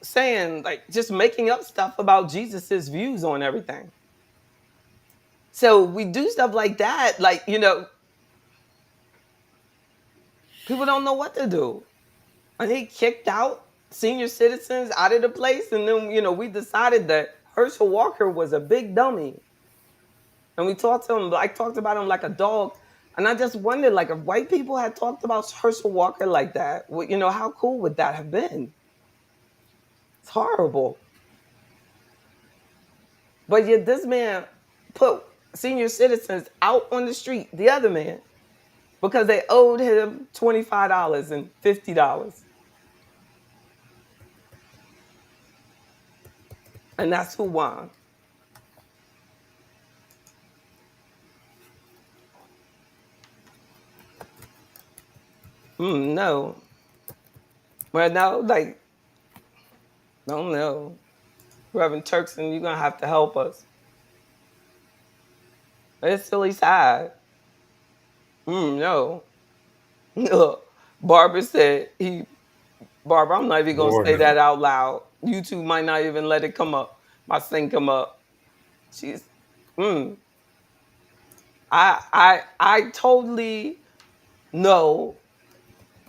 saying, like, just making up stuff about Jesus's views on everything. So we do stuff like that, like, people don't know what to do. And he kicked out senior citizens out of the place. And then, we decided that Herschel Walker was a big dummy. And we talked about him like a dog. And I just wondered, like, if white people had talked about Herschel Walker like that, how cool would that have been? It's horrible. But yet this man put senior citizens out on the street, the other man, because they owed him $25 and $50. And that's who won. No. Well, no, like, don't know. Reverend Turkson, you're going to have to help us. It's really sad. No. No. Barbara said, Barbara, I'm not even going to Lord, say no. that out loud. YouTube might not even let it come up. My thing come up. She's, I totally know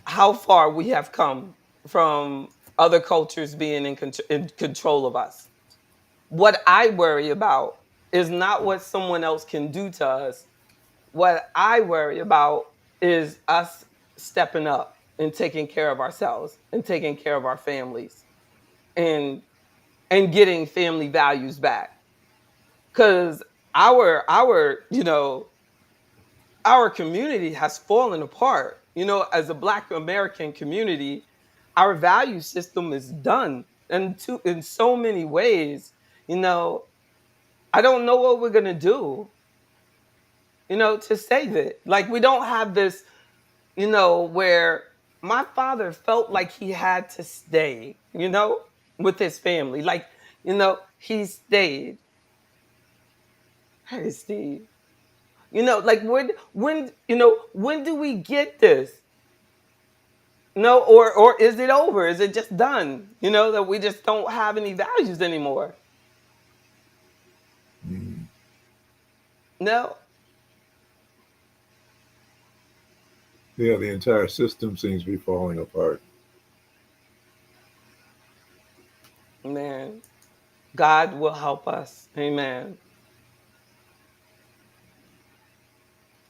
how far we have come from other cultures being in control of us. What I worry about is not what someone else can do to us. What I worry about is us stepping up and taking care of ourselves and taking care of our families and getting family values back. Cuz our community has fallen apart. As a Black American community, our value system is done and in so many ways. I don't know what we're gonna do, to save it. Like we don't have this, where my father felt like he had to stay, with his family. Like, he stayed. Hey, Steve. Like when do we get this? No, or is it over? Is it just done? That we just don't have any values anymore. No. Yeah, the entire system seems to be falling apart. Man, God will help us. Amen.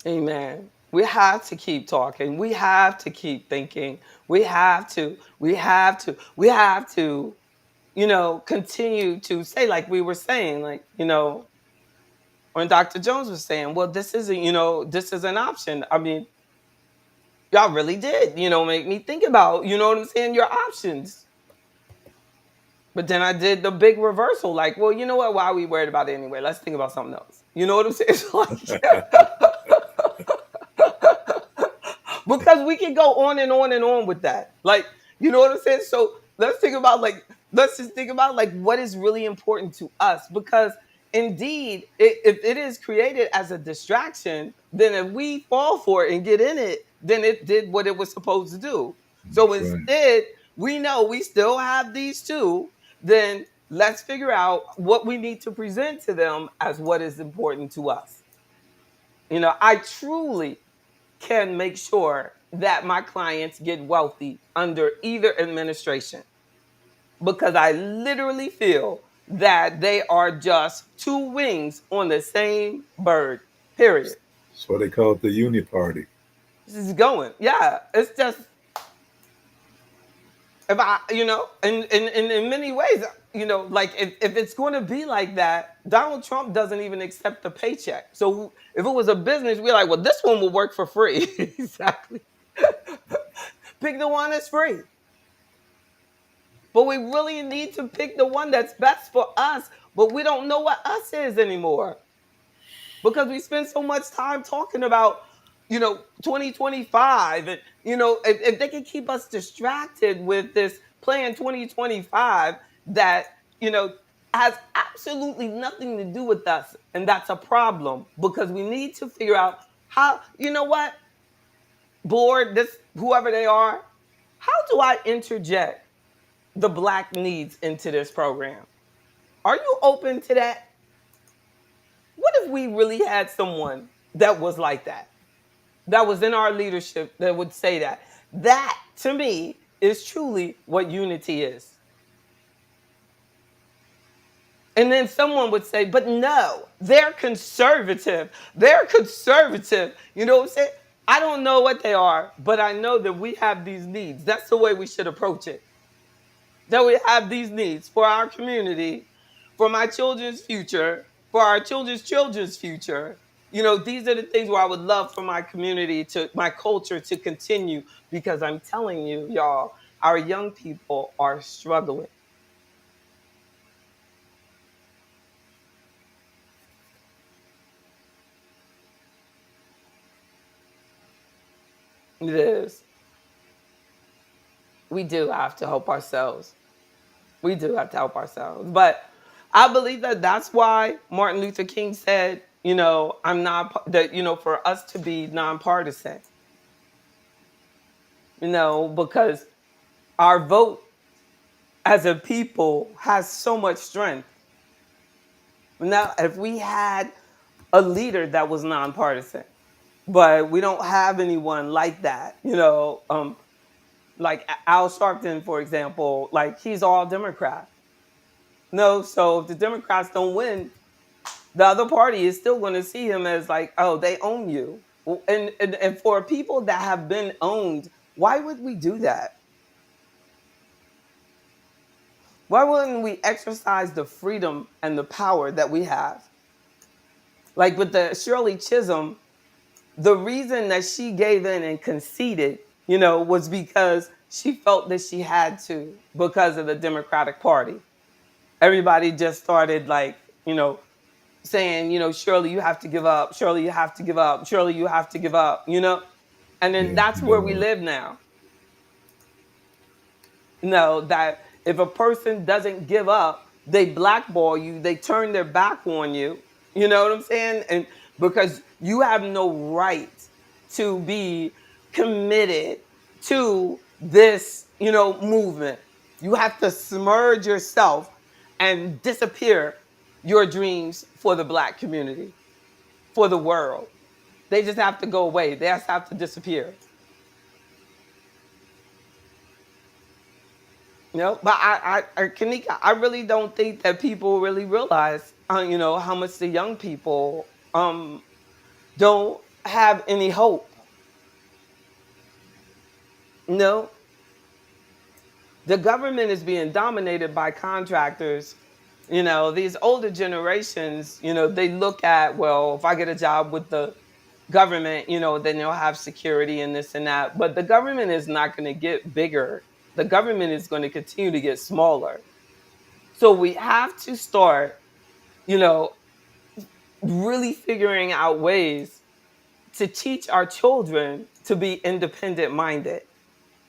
Amen. We have to keep talking. We have to keep thinking. We have to, continue to say, like we were saying, like, when Dr. Jones was saying, well, this isn't, this is an option. I mean, y'all really did, make me think about, what I'm saying, your options. But then I did the big reversal, like, well, you know what? Why are we worried about it anyway? Let's think about something else. You know what I'm saying? Because we can go on and on and on with that. Like, you know what I'm saying? So let's just think about like what is really important to us. Because indeed, if it is created as a distraction, then if we fall for it and get in it, then it did what it was supposed to do. So Right. instead, we know we still have these two, then let's figure out what we need to present to them as what is important to us. I truly can make sure that my clients get wealthy under either administration, because I literally feel that they are just two wings on the same bird, period. That's why they call it the Uni Party. This is going. Yeah, it's just, if I, in many ways, like if it's going to be like that, Donald Trump doesn't even accept the paycheck. So if it was a business, we're like, well, this one will work for free. Exactly. Pick the one that's free. But we really need to pick the one that's best for us. But we don't know what us is anymore, because we spend so much time talking about 2025, and if they can keep us distracted with this plan 2025 that you know has absolutely nothing to do with us, and that's a problem, because we need to figure out how, what, board, this, whoever they are, how do I interject the Black needs into this program? Are you open to that? What if we really had someone that was like that was in our leadership, that would say that? That, to me, is truly what unity is. And then someone would say, but no, they're conservative. They're conservative. You know what I'm saying? I don't know what they are, but I know that we have these needs. That's the way we should approach it. That we have these needs for our community, for my children's future, for our children's children's future. These are the things where I would love for my community, to my culture, to continue, because I'm telling you, y'all, our young people are struggling. It is. We do have to help ourselves. We do have to help ourselves. But I believe that that's why Martin Luther King said, I'm not, that, for us to be nonpartisan, because our vote as a people has so much strength. Now, if we had a leader that was nonpartisan, but we don't have anyone like that, like Al Sharpton, for example, like he's all Democrat. No, so if the Democrats don't win, the other party is still going to see him as like, oh, they own you. And for people that have been owned, why would we do that? Why wouldn't we exercise the freedom and the power that we have? Like with the Shirley Chisholm, the reason that she gave in and conceded, was because she felt that she had to, because of the Democratic Party. Everybody just started like, saying, Shirley, you have to give up. Shirley, you have to give up. Shirley, you have to give up, And then Yeah, that's where we live now. That if a person doesn't give up, they blackball you, they turn their back on you. You know what I'm saying? And because you have no right to be committed to this, movement. You have to submerge yourself and disappear your dreams for the Black community, for the world. They just have to go away. They just have to disappear. But Kanika, I really don't think that people really realize, how much the young people don't have any hope. No, the government is being dominated by contractors. These older generations, they look at, well, if I get a job with the government, then they'll have security and this and that. But the government is not going to get bigger. The government is going to continue to get smaller. So we have to start, really figuring out ways to teach our children to be independent minded,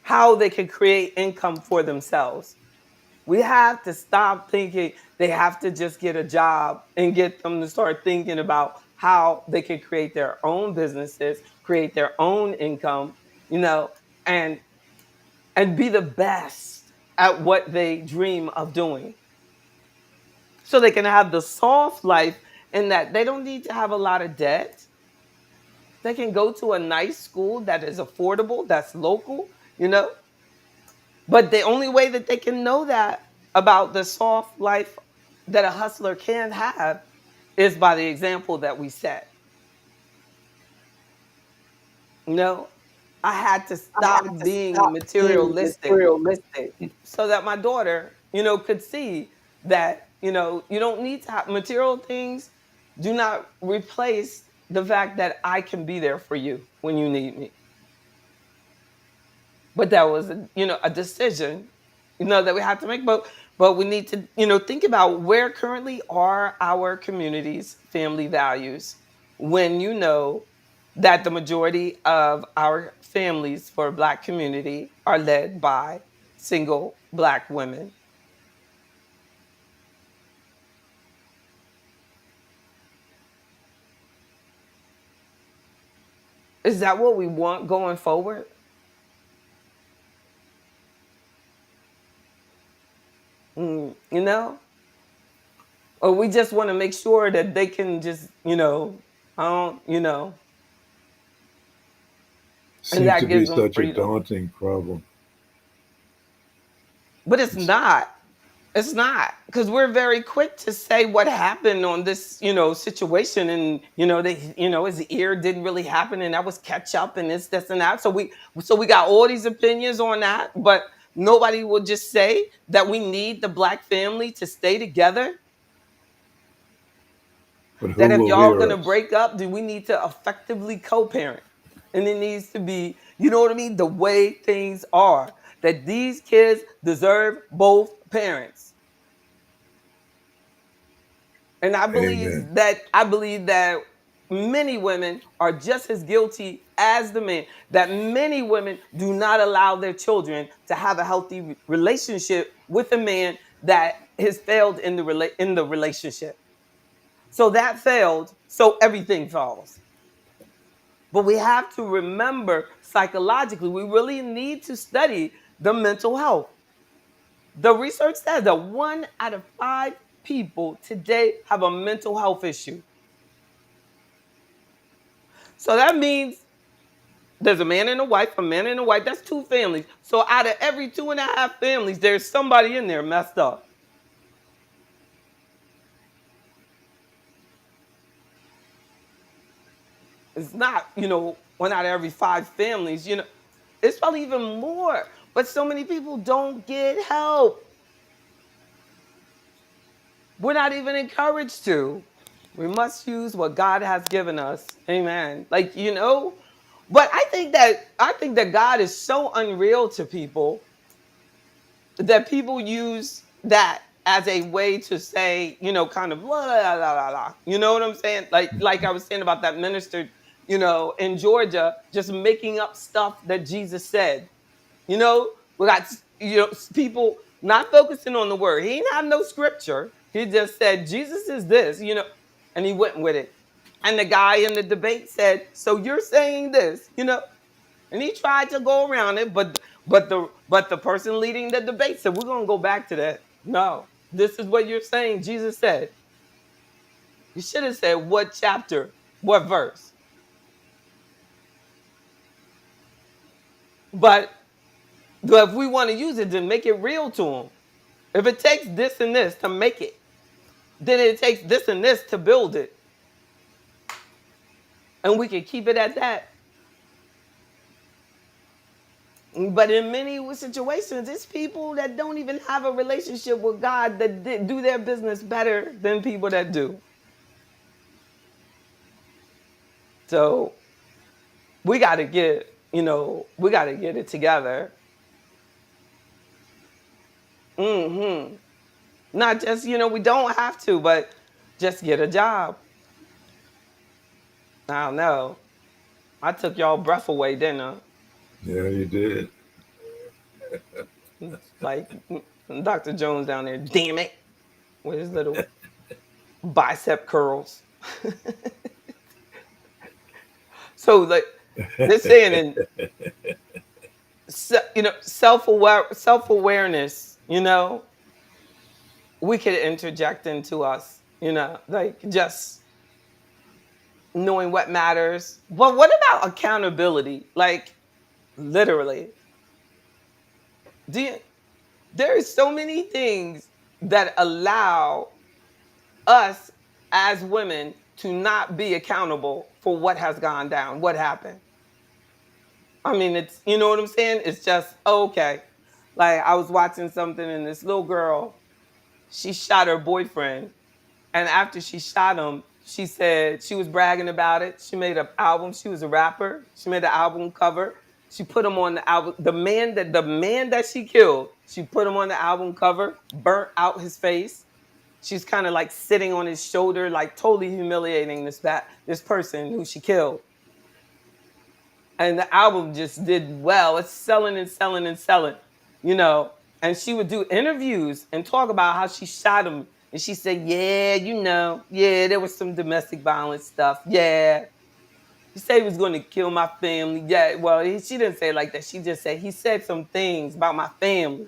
how they can create income for themselves. We have to stop thinking they have to just get a job, and get them to start thinking about how they can create their own businesses, create their own income, and be the best at what they dream of doing. So they can have the soft life, in that they don't need to have a lot of debt. They can go to a nice school that is affordable, that's local, you know. But the only way that they can know that about the soft life that a hustler can have is by the example that we set. You know, I had to I stop had to being stop being materialistic materialistic. so that my daughter, could see that, you don't need to have material things, do not replace the fact that I can be there for you when you need me. But that was a decision, that we had to make. But we need to, think about where currently are our communities' family values when you know that the majority of our families for Black community are led by single Black women. Is that what we want going forward? You know? Or we just want to make sure that they can just, I don't, and Seems to that be gives them such a freedom. daunting problem. But it's not. It's not, because we're very quick to say what happened on this, situation, and his ear didn't really happen, and that was catch up, and this and that. So we got all these opinions on that, but nobody will just say that we need the Black family to stay together. But That who if will y'all hear gonna us? break up, do we need to effectively co-parent? And it needs to be, you know what I mean, the way things are. That these kids deserve both parents. And Amen. I believe that many women are just as guilty as the men. That many women do not allow their children to have a healthy relationship with a man that has failed in the relationship. So that failed, so everything falls. But we have to remember psychologically, we really need to study the mental health. The research says that 1 out of 5 people today have a mental health issue. So that means there's a man and a man and a wife. That's 2 families. So out of every 2.5 families, there's somebody in there messed up. It's not, 1 out of every 5 families, it's probably even more. But so many people don't get help. We're not even encouraged to. We must use what God has given us. Amen. But I think that God is so unreal to people that people use that as a way to say, kind of la la la la la. You know what I'm saying? Like I was saying about that minister, in Georgia, just making up stuff that Jesus said. We got people not focusing on the word. He didn't have no scripture. He just said Jesus is this, and he went with it. And the guy in the debate said, "So you're saying this, And he tried to go around it, but the person leading the debate said, "We're gonna go back to that. No, this is what you're saying." Jesus said. You should have said what chapter, what verse. But if we want to use it, then make it real to them. If it takes this and this to make it, then it takes this and this to build it. And we can keep it at that. But in many situations, it's people that don't even have a relationship with God that do their business better than people that do. So we got to get it together. hmm Not just, we don't have to, but just get a job. I don't know. I took y'all breath away, didn't I? Yeah, you did. Like Dr. Jones down there, damn it, with his little bicep curls. So like they're saying in self-awareness, we could interject into us, like just knowing what matters. But what about accountability? Like literally, do you, there is so many things that allow us as women to not be accountable for what has gone down, what happened. I mean, it's, you know what I'm saying? It's just, oh, okay. Like I was watching something and this little girl, she shot her boyfriend. And after she shot him, she said she was bragging about it. She made an album. She was a rapper. She made an album cover. She put him on the album. The man that she killed, she put him on the album cover, burnt out his face. She's kind of like sitting on his shoulder, like totally humiliating this person who she killed. And the album just did well. It's selling and selling and selling, you know. And she would do interviews and talk about how she shot him. And she said, yeah, yeah, there was some domestic violence stuff. Yeah. He said he was going to kill my family. Yeah, well, she didn't say it like that. She just said, he said some things about my family.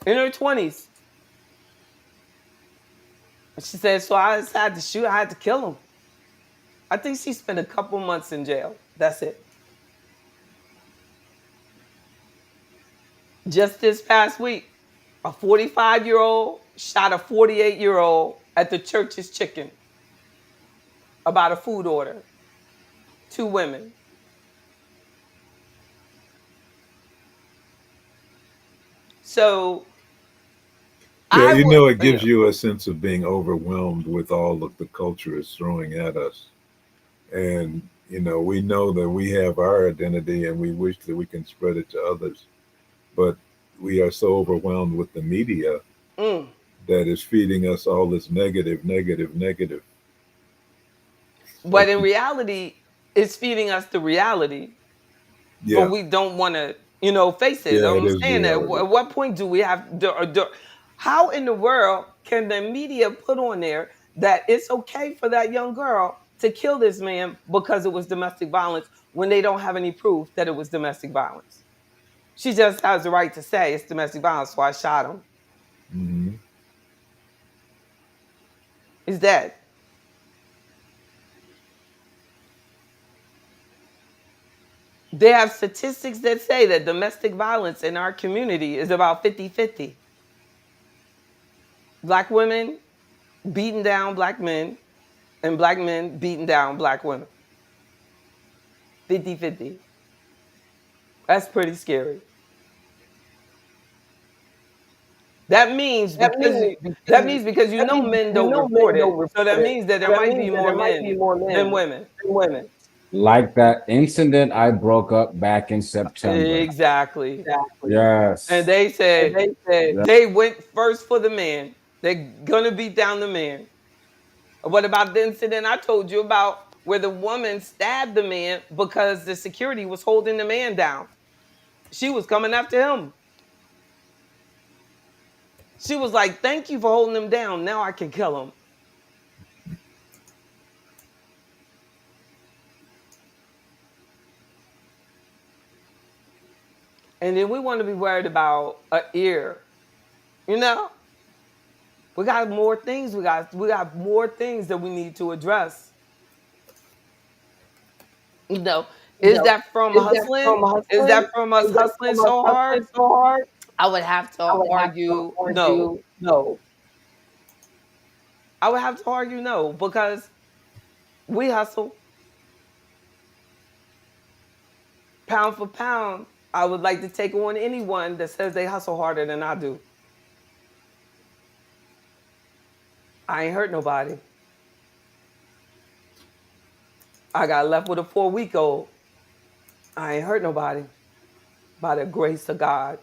In her 20s. And she said, so I decided to shoot. I had to kill him. I think she spent a couple months in jail. That's it. Just this past week, a 45-year-old shot a 48-year-old at the church's chicken about a food order. 2 women. So Yeah, I you would, know, it gives you a sense of being overwhelmed with all that the culture is throwing at us. And, you know, we know that we have our identity and we wish that we can spread it to others. But we are so overwhelmed with the media mm, that is feeding us all this negative, negative, negative. but Like, in reality, it's feeding us the reality. But yeah, we don't want to, face it. yeah, it I'm is saying that. reality. At what point do we have? How in the world can the media put on there that it's okay for that young girl to kill this man because it was domestic violence when they don't have any proof that it was domestic violence? She just has the right to say it's domestic violence, so I shot him. Hmm. He's dead. They have statistics that say that domestic violence in our community is about 50-50. Black women beating down black men and black men beating down black women. 50-50. That's pretty scary. That means That because means that because means because that means men you don't know report men it. don't So that report it. means that So there that might be means that more there might be men more than men women. than women. Like that incident I broke up back in September. Exactly. Exactly. And Yes. they And said they said, they went first for the man. They're gonna beat down the man. What about the incident I told you about where the woman stabbed the man because the security was holding the man down? She was coming after him. She was like, thank you for holding him down. Now I can kill him. And then we want to be worried about an ear. You know? We got more things. We got more things that we need to address. You know, you is know, that from is that hustling? from Is hustling? that from us Is that hustling from us so hard? hustling so hard? I would have to I would have to argue no. argue no. I would have to argue no because we hustle pound for pound. I would like to take on anyone that says they hustle harder than I do. I ain't hurt nobody. I got left with a 4-week-old. I ain't hurt nobody by the grace of God.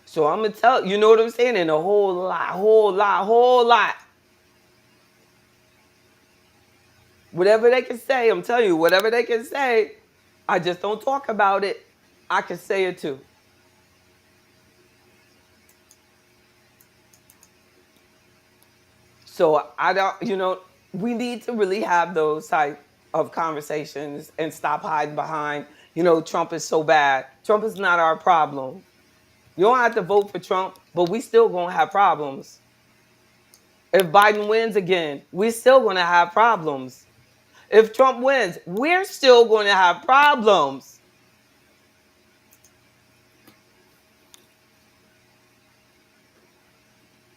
So I'm gonna tell you know what I'm saying? In a whole lot, whole lot, whole lot. Whatever they can say, I'm telling you, whatever they can say, I just don't talk about it. I can say it too. So I don't, we need to really have those type of conversations and stop hiding behind, Trump is so bad. Trump is not our problem. You don't have to vote for Trump, but we still gonna have problems. If Biden wins again, we're still going to have problems. If Trump wins, we're still going to have problems.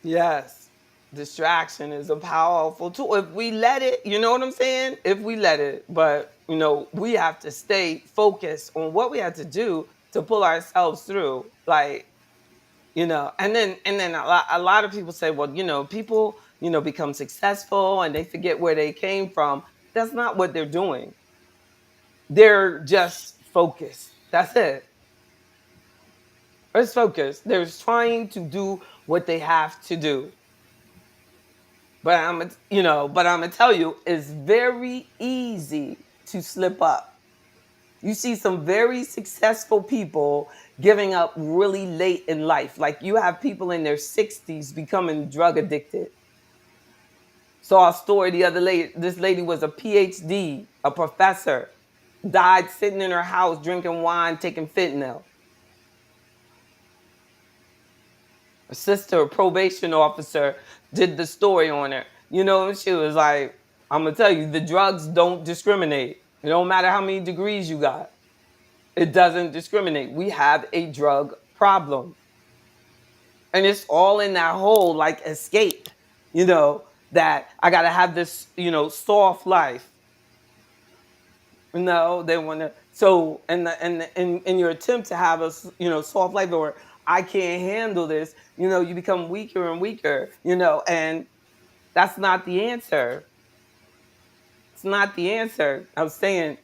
Yes, distraction is a powerful tool. If we let it, you know what I'm saying? If we let it, but we have to stay focused on what we have to do to pull ourselves through. Like, and then a lot of people say, well, people, become successful and they forget where they came from. That's not what they're doing. They're just focused. That's it. It's focused. They're trying to do what they have to do. But I'm gonna tell you, it's very easy to slip up. You see some very successful people giving up really late in life. Like you have people in their 60s becoming drug addicted. Saw a story the other lady. This lady was a PhD, a professor, died sitting in her house drinking wine, taking fentanyl. A sister, a probation officer, did the story on her. She was like, I'm gonna tell you, the drugs don't discriminate. It don't matter how many degrees you got. It doesn't discriminate. We have a drug problem. And it's all in that whole like escape, that I gotta have this, soft life. No, they want to. So, in your attempt to have a soft life, or I can't handle this, you become weaker and weaker, and that's not the answer. It's not the answer. I'm saying,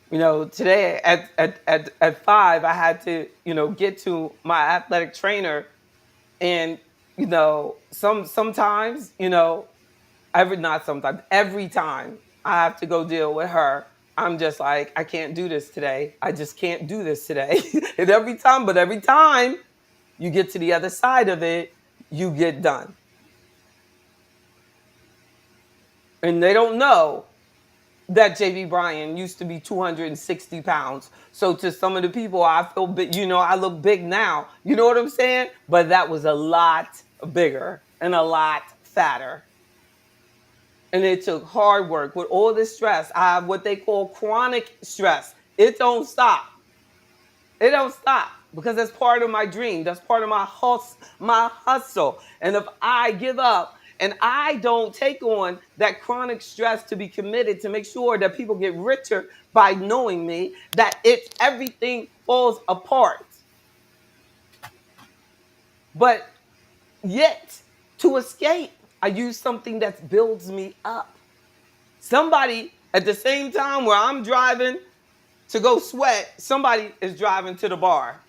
today at 5, I had to, get to my athletic trainer, and sometimes, not sometimes, every time I have to go deal with her, I'm just like, I can't do this today. I just can't do this today. And every time you get to the other side of it, you get done. And they don't know that JBBRYAN used to be 260 pounds. So to some of the people, I feel big, I look big now. You know what I'm saying? But that was a lot bigger and a lot fatter. And it took hard work with all this stress. I have what they call chronic stress. It don't stop. It don't stop because that's part of my dream. That's part of my hustle. And if I give up and I don't take on that chronic stress to be committed to make sure that people get richer by knowing me, that everything falls apart. But yet, to escape, I use something that builds me up. Somebody at the same time where I'm driving to go sweat, somebody is driving to the bar.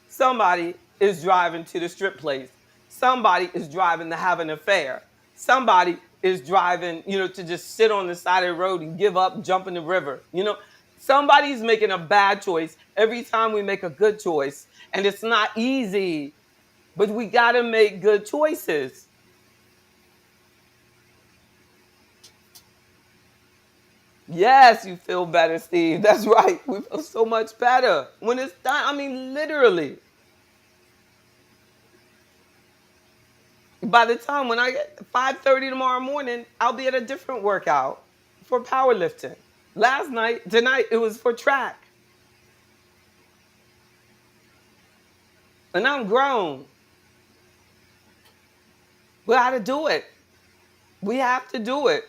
Somebody is driving to the strip place. Somebody is driving to have an affair. Somebody is driving, to just sit on the side of the road and give up, jump in the river. Somebody's making a bad choice every time we make a good choice. And it's not easy, but we got to make good choices. Yes, you feel better, Steve. That's right. We feel so much better when it's done. I mean, literally. By the time when I get 5:30 tomorrow morning, I'll be at a different workout for powerlifting. Tonight, it was for track. And I'm grown. We got to do it. We have to do it.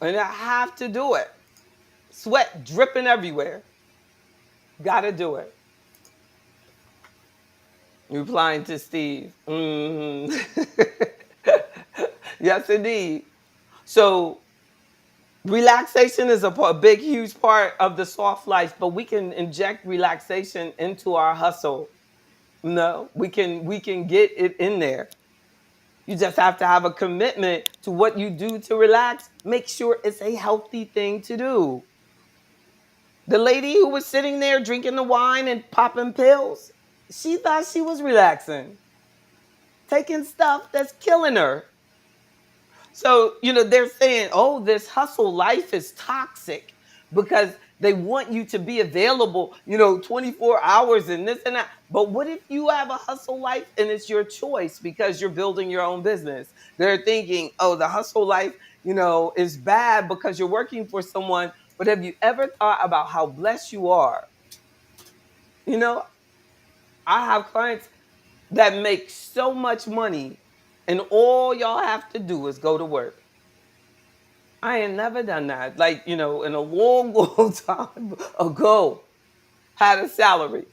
And I have to do it. Sweat dripping everywhere. Got to do it. Replying to Steve. Yes, indeed. So relaxation is a big, huge part of the soft life, but we can inject relaxation into our hustle. No, we can get it in there. You just have to have a commitment to what you do to relax. Make sure it's a healthy thing to do. The lady who was sitting there drinking the wine and popping pills, she thought she was relaxing, taking stuff that's killing her. So, they're saying, oh, this hustle life is toxic because They want you to be available, 24 hours and this and that. But what if you have a hustle life and it's your choice because you're building your own business? They're thinking, oh, the hustle life, is bad because you're working for someone. But have you ever thought about how blessed you are? You know, I have clients that make so much money, and all y'all have to do is go to work. I ain't never done that. Like, in a long, long time ago, had a salary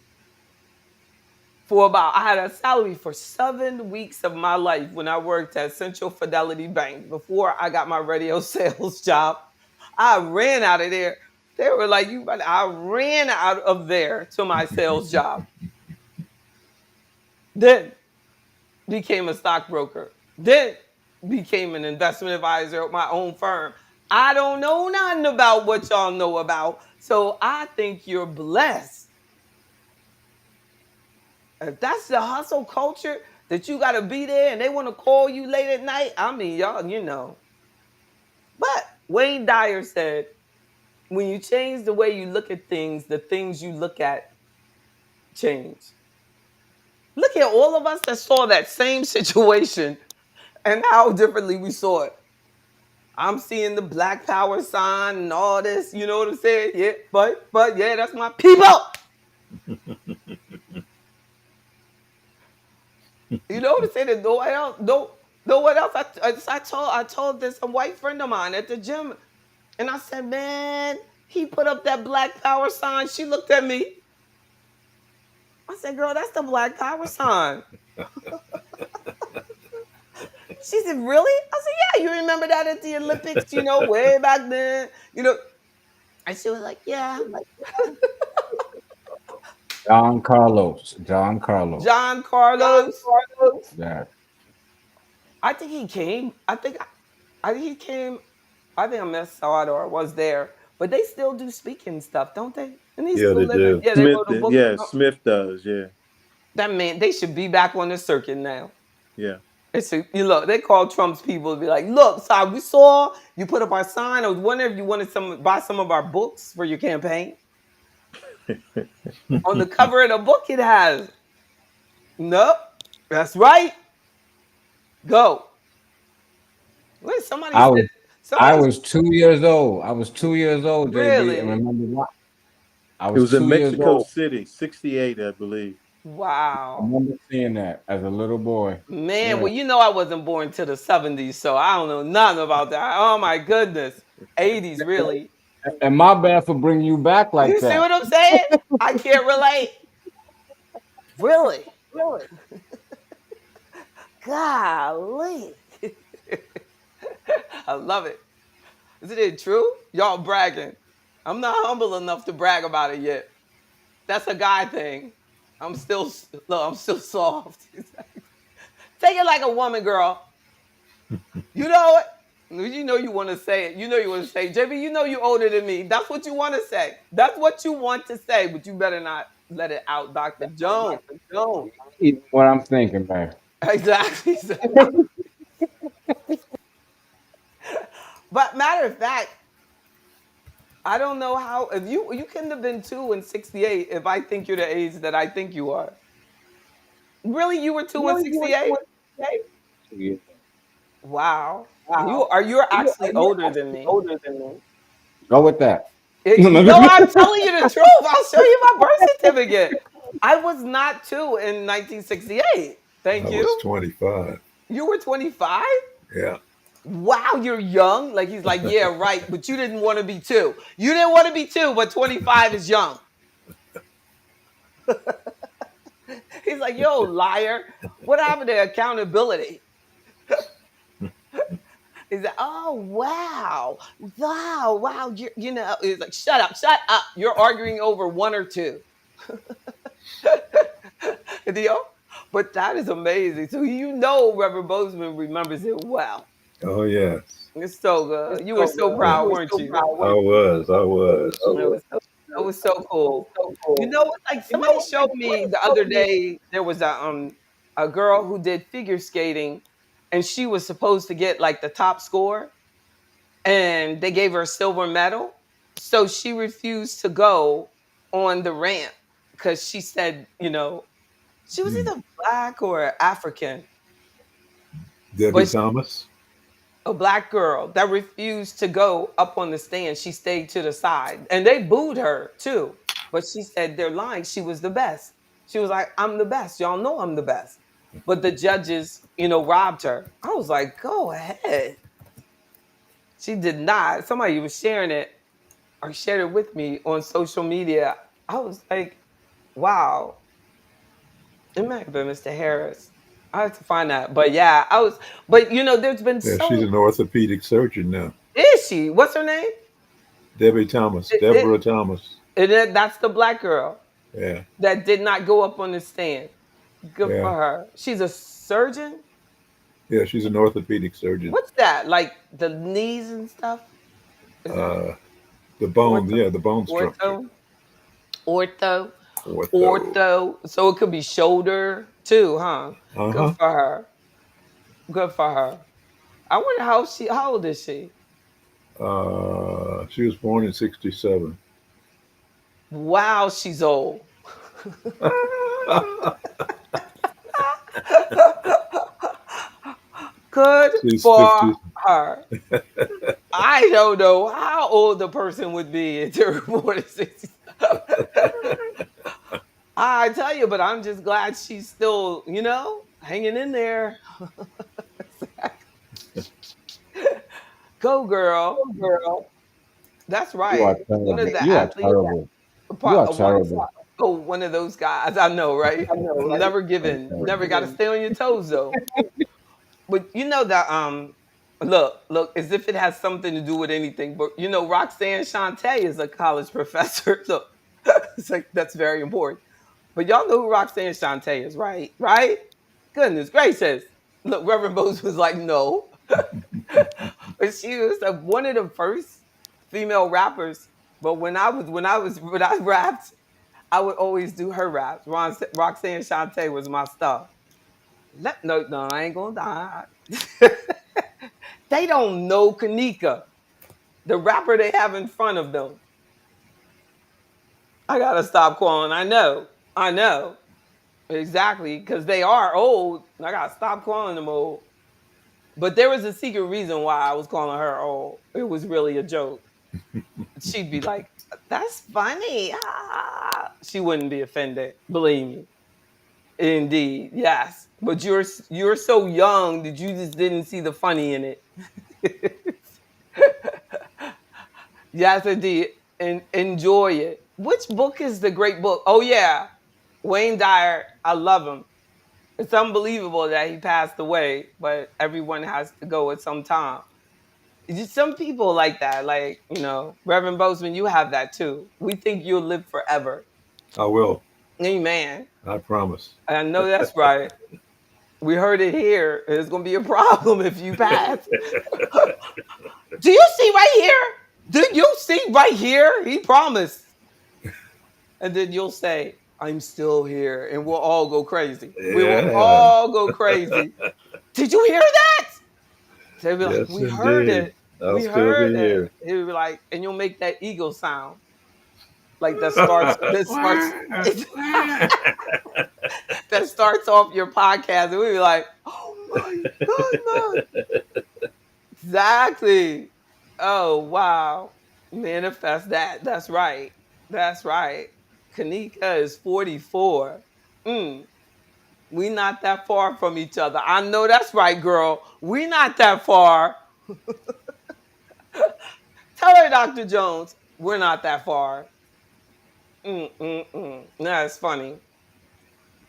I had a salary for 7 weeks of my life when I worked at Central Fidelity Bank before I got my radio sales job. I ran out of there. They were like, I ran out of there to my sales job. Then became a stockbroker. Then became an investment advisor at my own firm. I don't know nothing about what y'all know about. So I think you're blessed. If that's the hustle culture that you got to be there and they want to call you late at night, I mean, y'all. But Wayne Dyer said, when you change the way you look at things, the things you look at change. Look at all of us that saw that same situation and how differently we saw it. I'm seeing the Black Power sign and all this, you know what I'm saying? Yeah, but yeah, that's my people. You know what I'm saying? No one else, no one else. I told this a white friend of mine at the gym, and I said, man, he put up that Black Power sign. She looked at me. I said, girl, that's the Black Power sign. She said, really? I said, yeah, you remember that at the Olympics, way back then, And she was like, yeah. John Carlos. John Carlos. John Carlos. Yeah. I think he came. I think he came. I think I missed saw it or was there. But they still do speaking stuff, don't they? And he's Yeah, still they living. do. Yeah, they Smith, wrote a book. yeah, Smith does, yeah, That man, they should be back on the circuit now. yeah. Look, they call Trump's people to be like, look, so we saw you put up our sign. I was wondering if you wanted buy some of our books for your campaign. On the cover of the book, it has. Nope, that's right. Go. Wait, somebody I said. was I Somebody was 2 years old. I was 2 years old, JB, and really. remember what? I It was was in 2 years Mexico old. City, 68, I believe. I Wow. remember seeing that as a little boy. Man, Yeah. well, I wasn't born to the 70s, so I don't know nothing about that. Oh my goodness. 80s, really. And my bad for bringing you back like You see that. what I'm saying? I can't relate. Really? Golly. I love it. Isn't it true? Y'all bragging. I'm not humble enough to brag about it yet. That's a guy thing. I'm still soft. Take it like a woman, girl. You know it. You know you want to say it. You know you want to say, JB, you know you older than me. That's what you want to say. That's what you want to say, but you better not let it out, Dr. Jones. Even what I'm thinking, man. Exactly. But matter of fact, I don't know how if you couldn't have been 2 and 68 if I think you're the age that I think you are. Really, you were 2 and 68? Yeah. Wow. You're actually older than me. Go with that. No, I'm telling you the truth. I'll show you my birth certificate. I was not 2 in 1968. I Thank was you. 25. You were 25? Yeah. Wow, you're young. Like he's like, yeah, right. But you didn't want to be 2. You didn't want to be 2, but 25 is young. He's like, yo, liar. What happened to accountability? He's like, oh, wow. Wow. He's like, shut up. You're arguing over 1 or 2. Deal? But that is amazing. So Reverend Bozeman remembers it well. Oh yes. It's so good. You were so proud, weren't you? I was. I was. It was so cool. Like somebody showed me the other day, there was a girl who did figure skating, and she was supposed to get like the top score, and they gave her a silver medal. So she refused to go on the ramp because she said, she was Hmm. either black or African, Debbie but Thomas. a black girl that refused to go up on the stand. She stayed to the side and they booed her too. But she said they're lying. She was the best. She was like, I'm the best. Y'all know I'm the best. But the judges, robbed her. I was like, go ahead. She did not. Somebody was sharing it or shared it with me on social media. I was like, wow. It might have been Mr. Harris. I have to find that. But yeah, but there's been Yeah, she's so. an orthopedic surgeon now. Is she? What's her name? Debbie Thomas. It, it, Deborah Thomas. that's the black girl Yeah. that did not go up on the stand. Good for Yeah. her. She's a surgeon. Yeah. She's an orthopedic surgeon. What's that? Like the knees and stuff? Is that Uh, the bone. ortho? Yeah, the bone structure. Ortho? Ortho? Ortho. Ortho. So it could be shoulder too, huh? Uh Good huh. for her. Good for her. I wonder how old is she? She was born in '67. Wow, she's old. Good She's for 50. her. I don't know how old the person would be in their 40s. I tell you, but I'm just glad she's still, hanging in there. Go girl. Girl, That's you are right. One of terrible. the You are athletes, terrible. You are terrible. one of those guys. I know, right? I know, right? Never You are given. Never got to terrible. stay on your toes though. But you know that look, as if it has something to do with anything. But Roxanne Shante is a college professor. Look, it's like that's very important. But y'all know who Roxanne Shante is, right? Right? Goodness gracious. Look, Reverend Bose was like, no. But she was one of the first female rappers. But when I rapped, I would always do her raps. Roxanne Shante was my stuff. No, I ain't gonna die. They don't know Kanika, the rapper they have in front of them. I gotta stop calling. I know exactly because they are old. I gotta stop calling them old. But there was a secret reason why I was calling her old. It was really a joke. She'd be like, "That's funny." Ah. She wouldn't be offended. Believe me. Indeed, yes. But you're so young that you just didn't see the funny in it. Yes, indeed. And enjoy it. Which book is the great book? Oh yeah, Wayne Dyer. I love him. It's unbelievable that he passed away, but everyone has to go at some time. Some people like that, like Reverend Bozeman. You have that too. We think you'll live forever. I will. Amen. I promise. I know that's right. We heard it here. It's gonna be a problem if you pass. Do you see right here? Do you see right here? He promised. And then you'll say, I'm still here. And we'll all go crazy. We will Yeah. all go crazy. Did you hear that? They'll be like, Yes, we heard indeed. it. I'll We still heard be it. here. He'll be like, and you'll make that eagle sound. Like that starts that starts off your podcast. And we'll be like, oh my goodness. Exactly. Oh wow. Manifest that. That's right. That's right. Kanika is 44. Mm, we not that far from each other. I know that's right, girl. We not that far. Tell her, Dr. Jones, we're not that far. That's funny.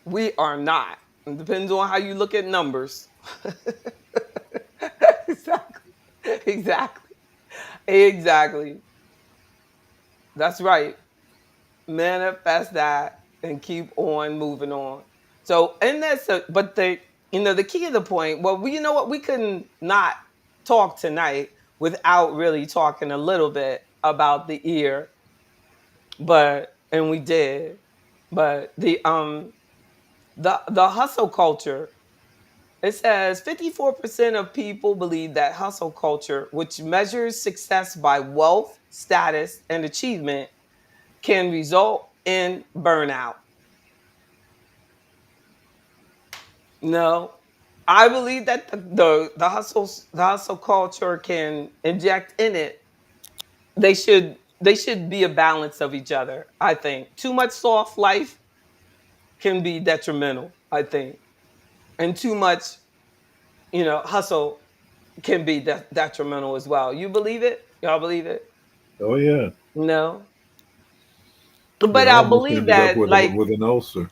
We are not. It depends on how you look at numbers. Exactly. Exactly. Exactly. That's right. Manifest that and keep on moving on. So, and but the key of the point, well, you know what? We couldn't not talk tonight without really talking a little bit about the ear, and we did. But the hustle culture, It says 54% of people believe that hustle culture, which measures success by wealth, status, and achievement, can result in burnout. No, I believe that the hustle culture can inject in it. They should be a balance of each other. I think too much soft life can be detrimental. I think, and too much hustle can be detrimental as well. You believe it? Y'all believe it? Oh yeah, No, yeah. but I I almost believe ended up that with like with an ulcer.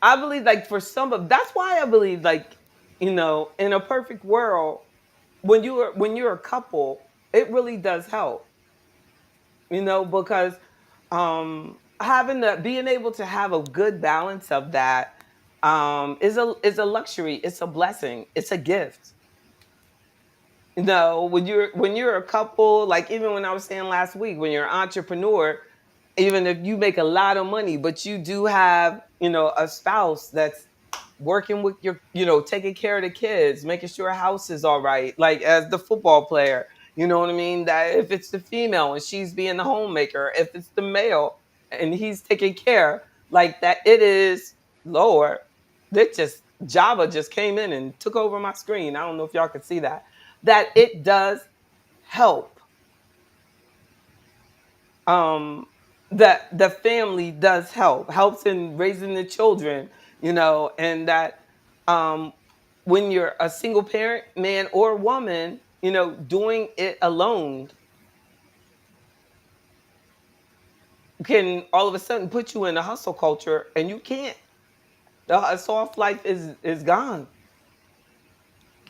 I believe like for some of that's why I believe like in a perfect world when you're a couple, it really does help, because having the being able to have a good balance of that is a luxury, it's a blessing, it's a gift. When you're a couple, like even when I was saying last week, when you're an entrepreneur, even if you make a lot of money, but you do have, a spouse that's working with your, taking care of the kids, making sure a house is all right, like as the football player, you know what I mean? That if it's the female and she's being the homemaker, if it's the male and he's taking care, like that, it is Lord. That just Java just came in and took over my screen. I don't know if y'all could see that. That it does help. um that the family does helps in raising the children, and that um when you're a single parent, man or woman, doing it alone can all of a sudden put you in a hustle culture, and you can't. The soft life is gone.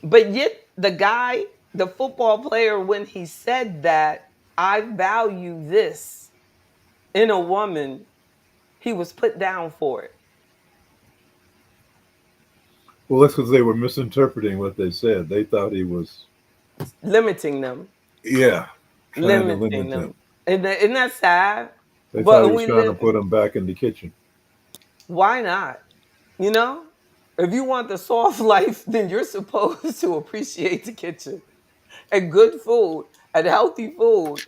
But yet the football player, when he said that I value this in a woman, he was put down for it. Well, that's because they were misinterpreting what they said. They thought he was, Limiting them, yeah, trying to limiting limit them. them. Isn't that sad? They thought he But was we trying to live. put them back in the kitchen. Why not? You know, if you want the soft life, then you're supposed to appreciate the kitchen and good food and healthy food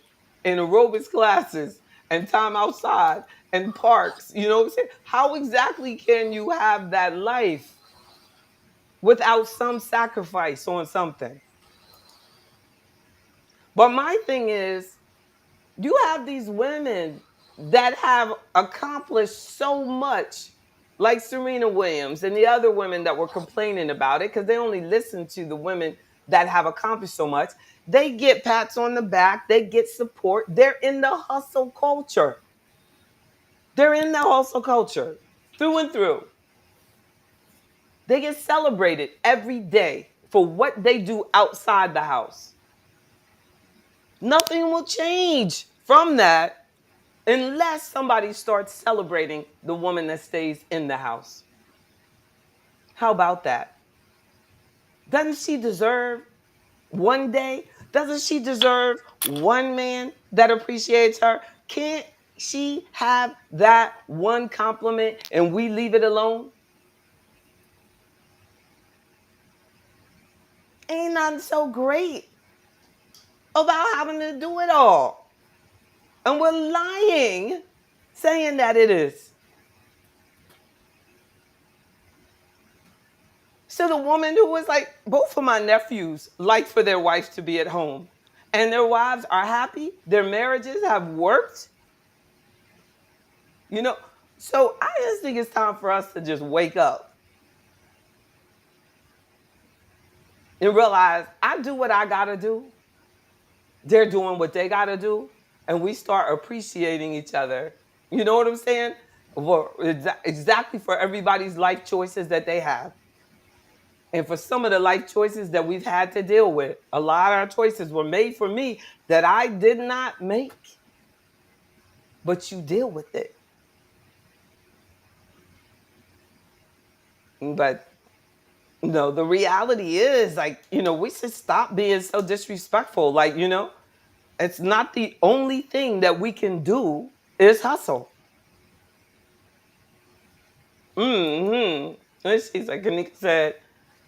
and aerobics classes and time outside and parks. You know what I'm saying? How exactly can you have that life without some sacrifice on something? But my thing is, you have these women that have accomplished so much, like Serena Williams and the other women that were complaining about it because they only listen to the women that have accomplished so much. They get pats on the back, they get support. They're in the hustle culture. They're in the hustle culture through and through. They get celebrated every day for what they do outside the house. Nothing will change from that unless somebody starts celebrating the woman that stays in the house. How about that? Doesn't she deserve one day? Doesn't she deserve one man that appreciates her? Can't she have that one compliment and we leave it alone? Ain't nothing so great about having to do it all. And we're lying saying that it is. So the woman who was like, both of my nephews like for their wives to be at home, and their wives are happy, their marriages have worked, you know. So I just think it's time for us to just wake up and realize I do what I gotta do, they're doing what they gotta do, and we start appreciating each other. You know what I'm saying? Exactly for everybody's life choices that they have. And for some of the life choices that we've had to deal with, a lot of our choices were made for me that I did not make, but you deal with it. But no, the reality is like, we should stop being so disrespectful. Like, it's not the only thing that we can do is hustle. Mm-hmm. And she's like, Kanika said,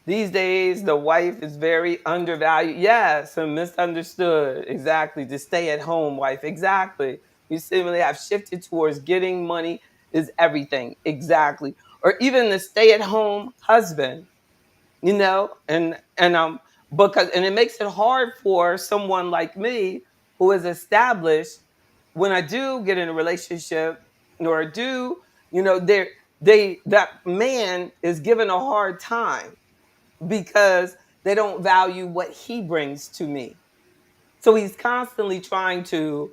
These days, the wife is very undervalued. Yes, and misunderstood. Exactly. The stay at home wife. Exactly. We seemingly have shifted towards getting money is everything. Exactly. Or even the stay at home husband, and because and it makes it hard for someone like me who is established when I do get in a relationship or do, that man is given a hard time because they don't value what he brings to me. So he's constantly trying to,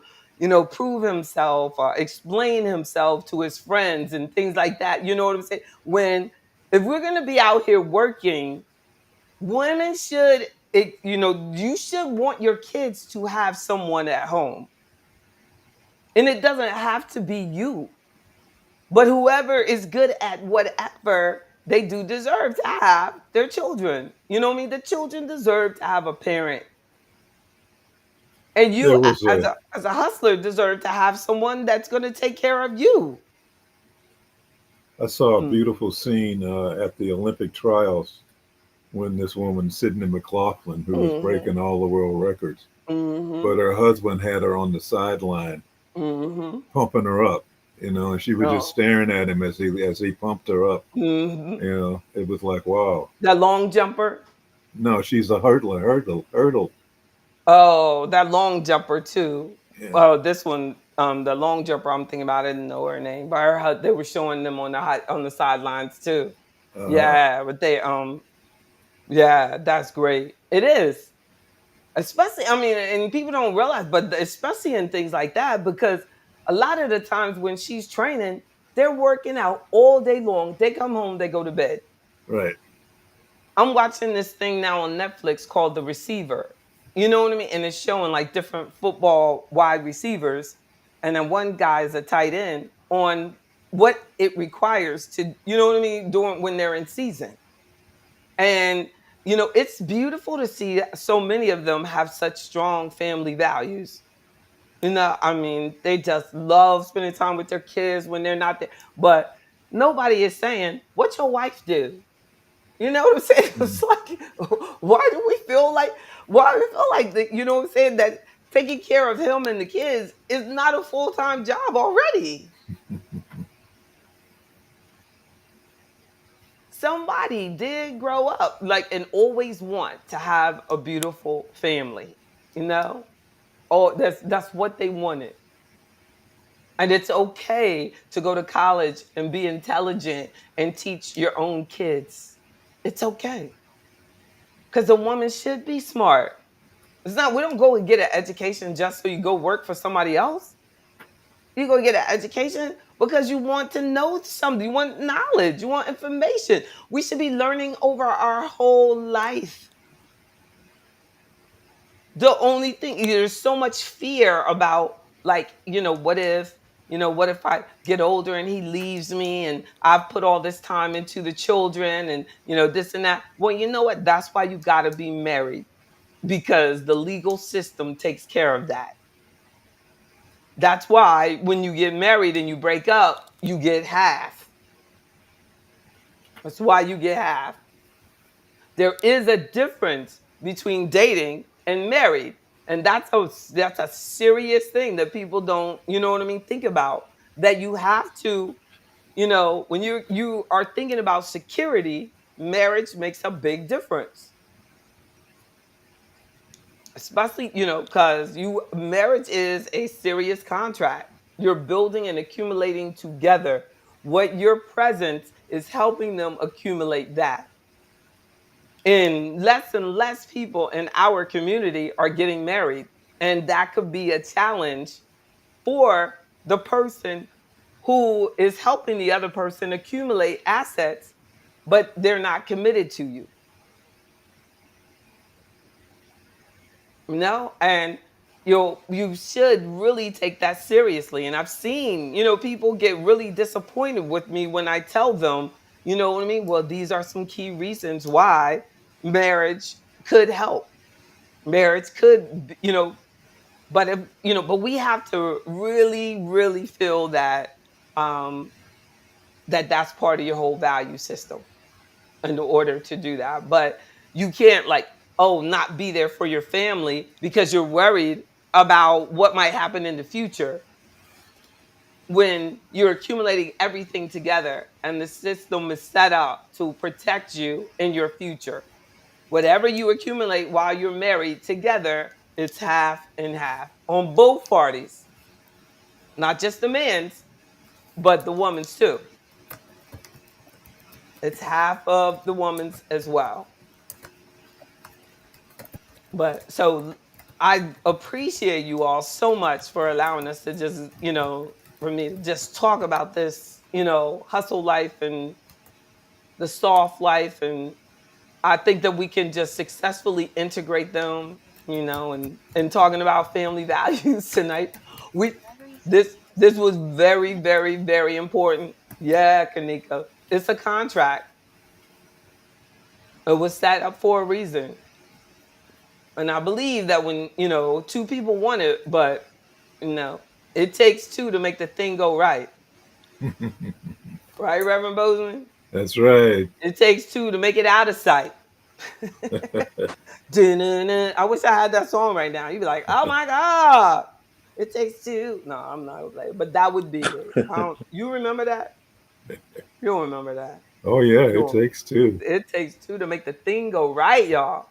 prove himself, explain himself to his friends and things like that. You know what I'm saying? When if we're going to be out here working, women should, you should want your kids to have someone at home. And it doesn't have to be you, but whoever is good at whatever, they do deserve to have their children. You know what I mean? The children deserve to have a parent. And There you, was a as a hustler, deserve to have someone that's going to take care of you. I saw a Mm. beautiful scene at the Olympic trials when this woman, Sydney McLaughlin, who was Mhm. breaking all the world records, but Mhm. her husband had her on the sideline Mhm. pumping her up, and she was just Oh. staring at him as he pumped her up. Mhm. It was like, wow. That long jumper. No, she's a hurdle. Oh, that long jumper too. Yeah. Oh, this one, the long jumper I'm thinking about, I didn't know her name, but they were showing them on the sidelines too. Uh-huh. Yeah, but yeah, that's great. It is, especially, I mean, and people don't realize, but especially in things like that, because a lot of the times when she's training, they're working out all day long. They come home, they go to bed. Right. I'm watching this thing now on Netflix called The Receiver. You know what I mean? And it's showing like different football wide receivers. And then one guy is a tight end on what it requires to, you know what I mean, doing when they're in season. And, it's beautiful to see so many of them have such strong family values. I mean, they just love spending time with their kids when they're not there. But nobody is saying, what your wife do? You know what I'm saying? Mhm. It's like, why do we feel like, why do we feel like that? You know what I'm saying? That taking care of him and the kids is not a full time job already. Somebody did grow up like and always want to have a beautiful family. You know, oh, that's what they wanted. And it's okay to go to college and be intelligent and teach your own kids. It's okay because a woman should be smart. It's not, we don't go and get an education just so you go work for somebody else. You go get an education because you want to know something. You want knowledge. You want information. We should be learning over our whole life. The only thing, there's so much fear about, like, what if I get older and he leaves me and I've put all this time into the children and, this and that. Well, you know what? That's why you got to be married because the legal system takes care of that. That's why when you get married and you break up, you get half. That's why you get half. There is a difference between dating and married. And that's a serious thing that people don't, you know what I mean, think about. That you have to, when you are thinking about security, marriage makes a big difference. Especially, because marriage is a serious contract. You're building and accumulating together. What your presence is helping them accumulate that. And less people in our community are getting married. And that could be a challenge for the person who is helping the other person accumulate assets, but they're not committed to you. And you should really take that seriously. And I've seen, people get really disappointed with me when I tell them, you know what I mean? Well, these are some key reasons why marriage could help. Marriage could, but if, but we have to really, really feel that that's part of your whole value system. in order to do that. But you can't like, oh, not be there for your family because you're worried about what might happen in the future when you're accumulating everything together and the system is set up to protect you in your future. Whatever you accumulate while you're married together, it's half and half on both parties, not just the man's, but the woman's too. It's half of the woman's as well. But so I appreciate you all so much for allowing us to just, for me to just talk about this, hustle life and the soft life. And I think that we can just successfully integrate them, and talking about family values tonight. We this was very, very, very important. Yeah, Kanika. It's a contract. It was set up for a reason. And I believe that when, two people want it, but it takes two to make the thing go right. Right, Reverend Bozeman? That's right. It takes two to make it out of sight. I wish I had that song right now. You'd be like, oh my God. It takes two. No, I'm not gonna play it, but that would be it. You remember that? You don't remember that. Oh yeah, it takes two. It takes two to make the thing go right, y'all.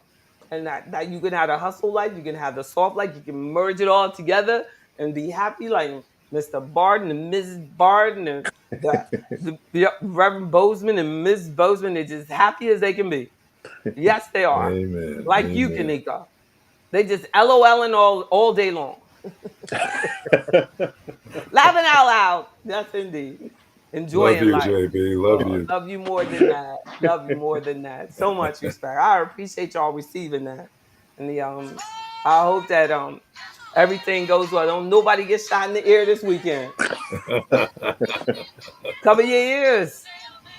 And that you can have the hustle life, you can have the soft life, you can merge it all together and be happy, like Mr. Barton and Mrs. Barton and the Reverend Bozeman and Ms. Bozeman. They're just happy as they can be. Yes, they are. Amen. Like Amen. you, Kanika. They just LOLing all day long. Laughing out loud. Yes, indeed. Enjoying life. Love you, JB. Love you. Love you more than that. Love you more than that. So much respect. I appreciate y'all receiving that. And I hope that everything goes well. Don't nobody get shot in the ear this weekend. Cover your ears.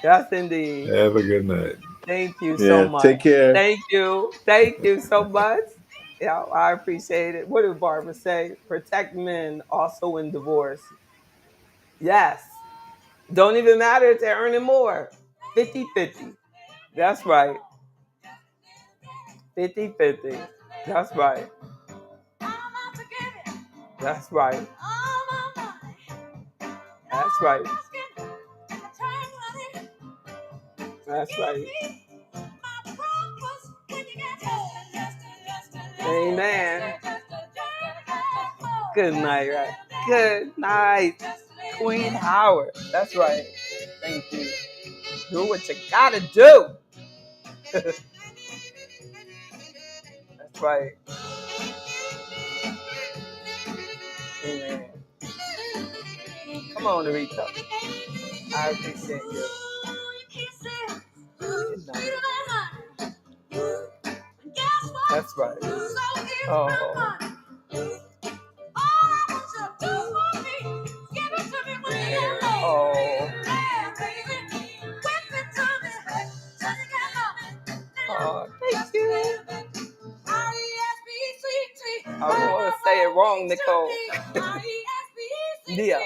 Yes, indeed. Have a good night. Thank you so much. Take care. Thank you. Thank you so much. Yeah, I appreciate it. What did Barbara say? Protect men also in divorce. Yes. Don't even matter if they're earning more. 50-50. That's right. 50-50. That's right. That's right. That's right. That's right. Amen. Good night, right? Good night, Queen Howard. That's right. Thank you. Do what you gotta do. That's right. Amen. Come on, Rita. I appreciate you. Good night. That's right. Oh. Oh. Oh, thank you. I don't want to say it wrong, Nicole. Yeah.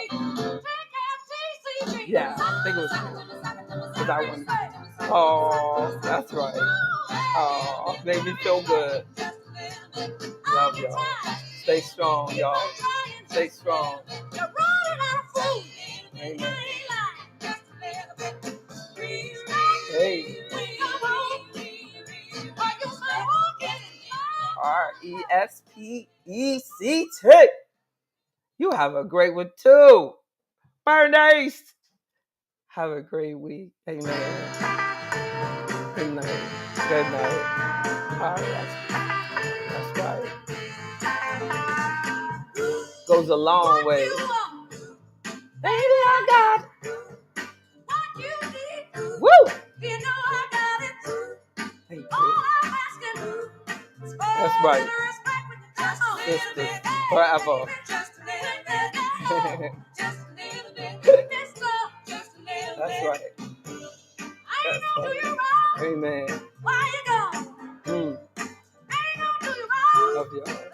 Yeah, I think it was cool. Because I wanted. Oh, that's right. Oh, made me feel good. Love y'all. Stay strong, y'all. Stay strong. Amen. Hey. RESPECT. You have a great one too. Bernice. Have a great week. Amen. Good night. Good night. All right. That's right. Goes a long way. Baby, I got it. Woo! Thank you. That's right. Sisters forever. That's right. That's right. Amen. Love y'all.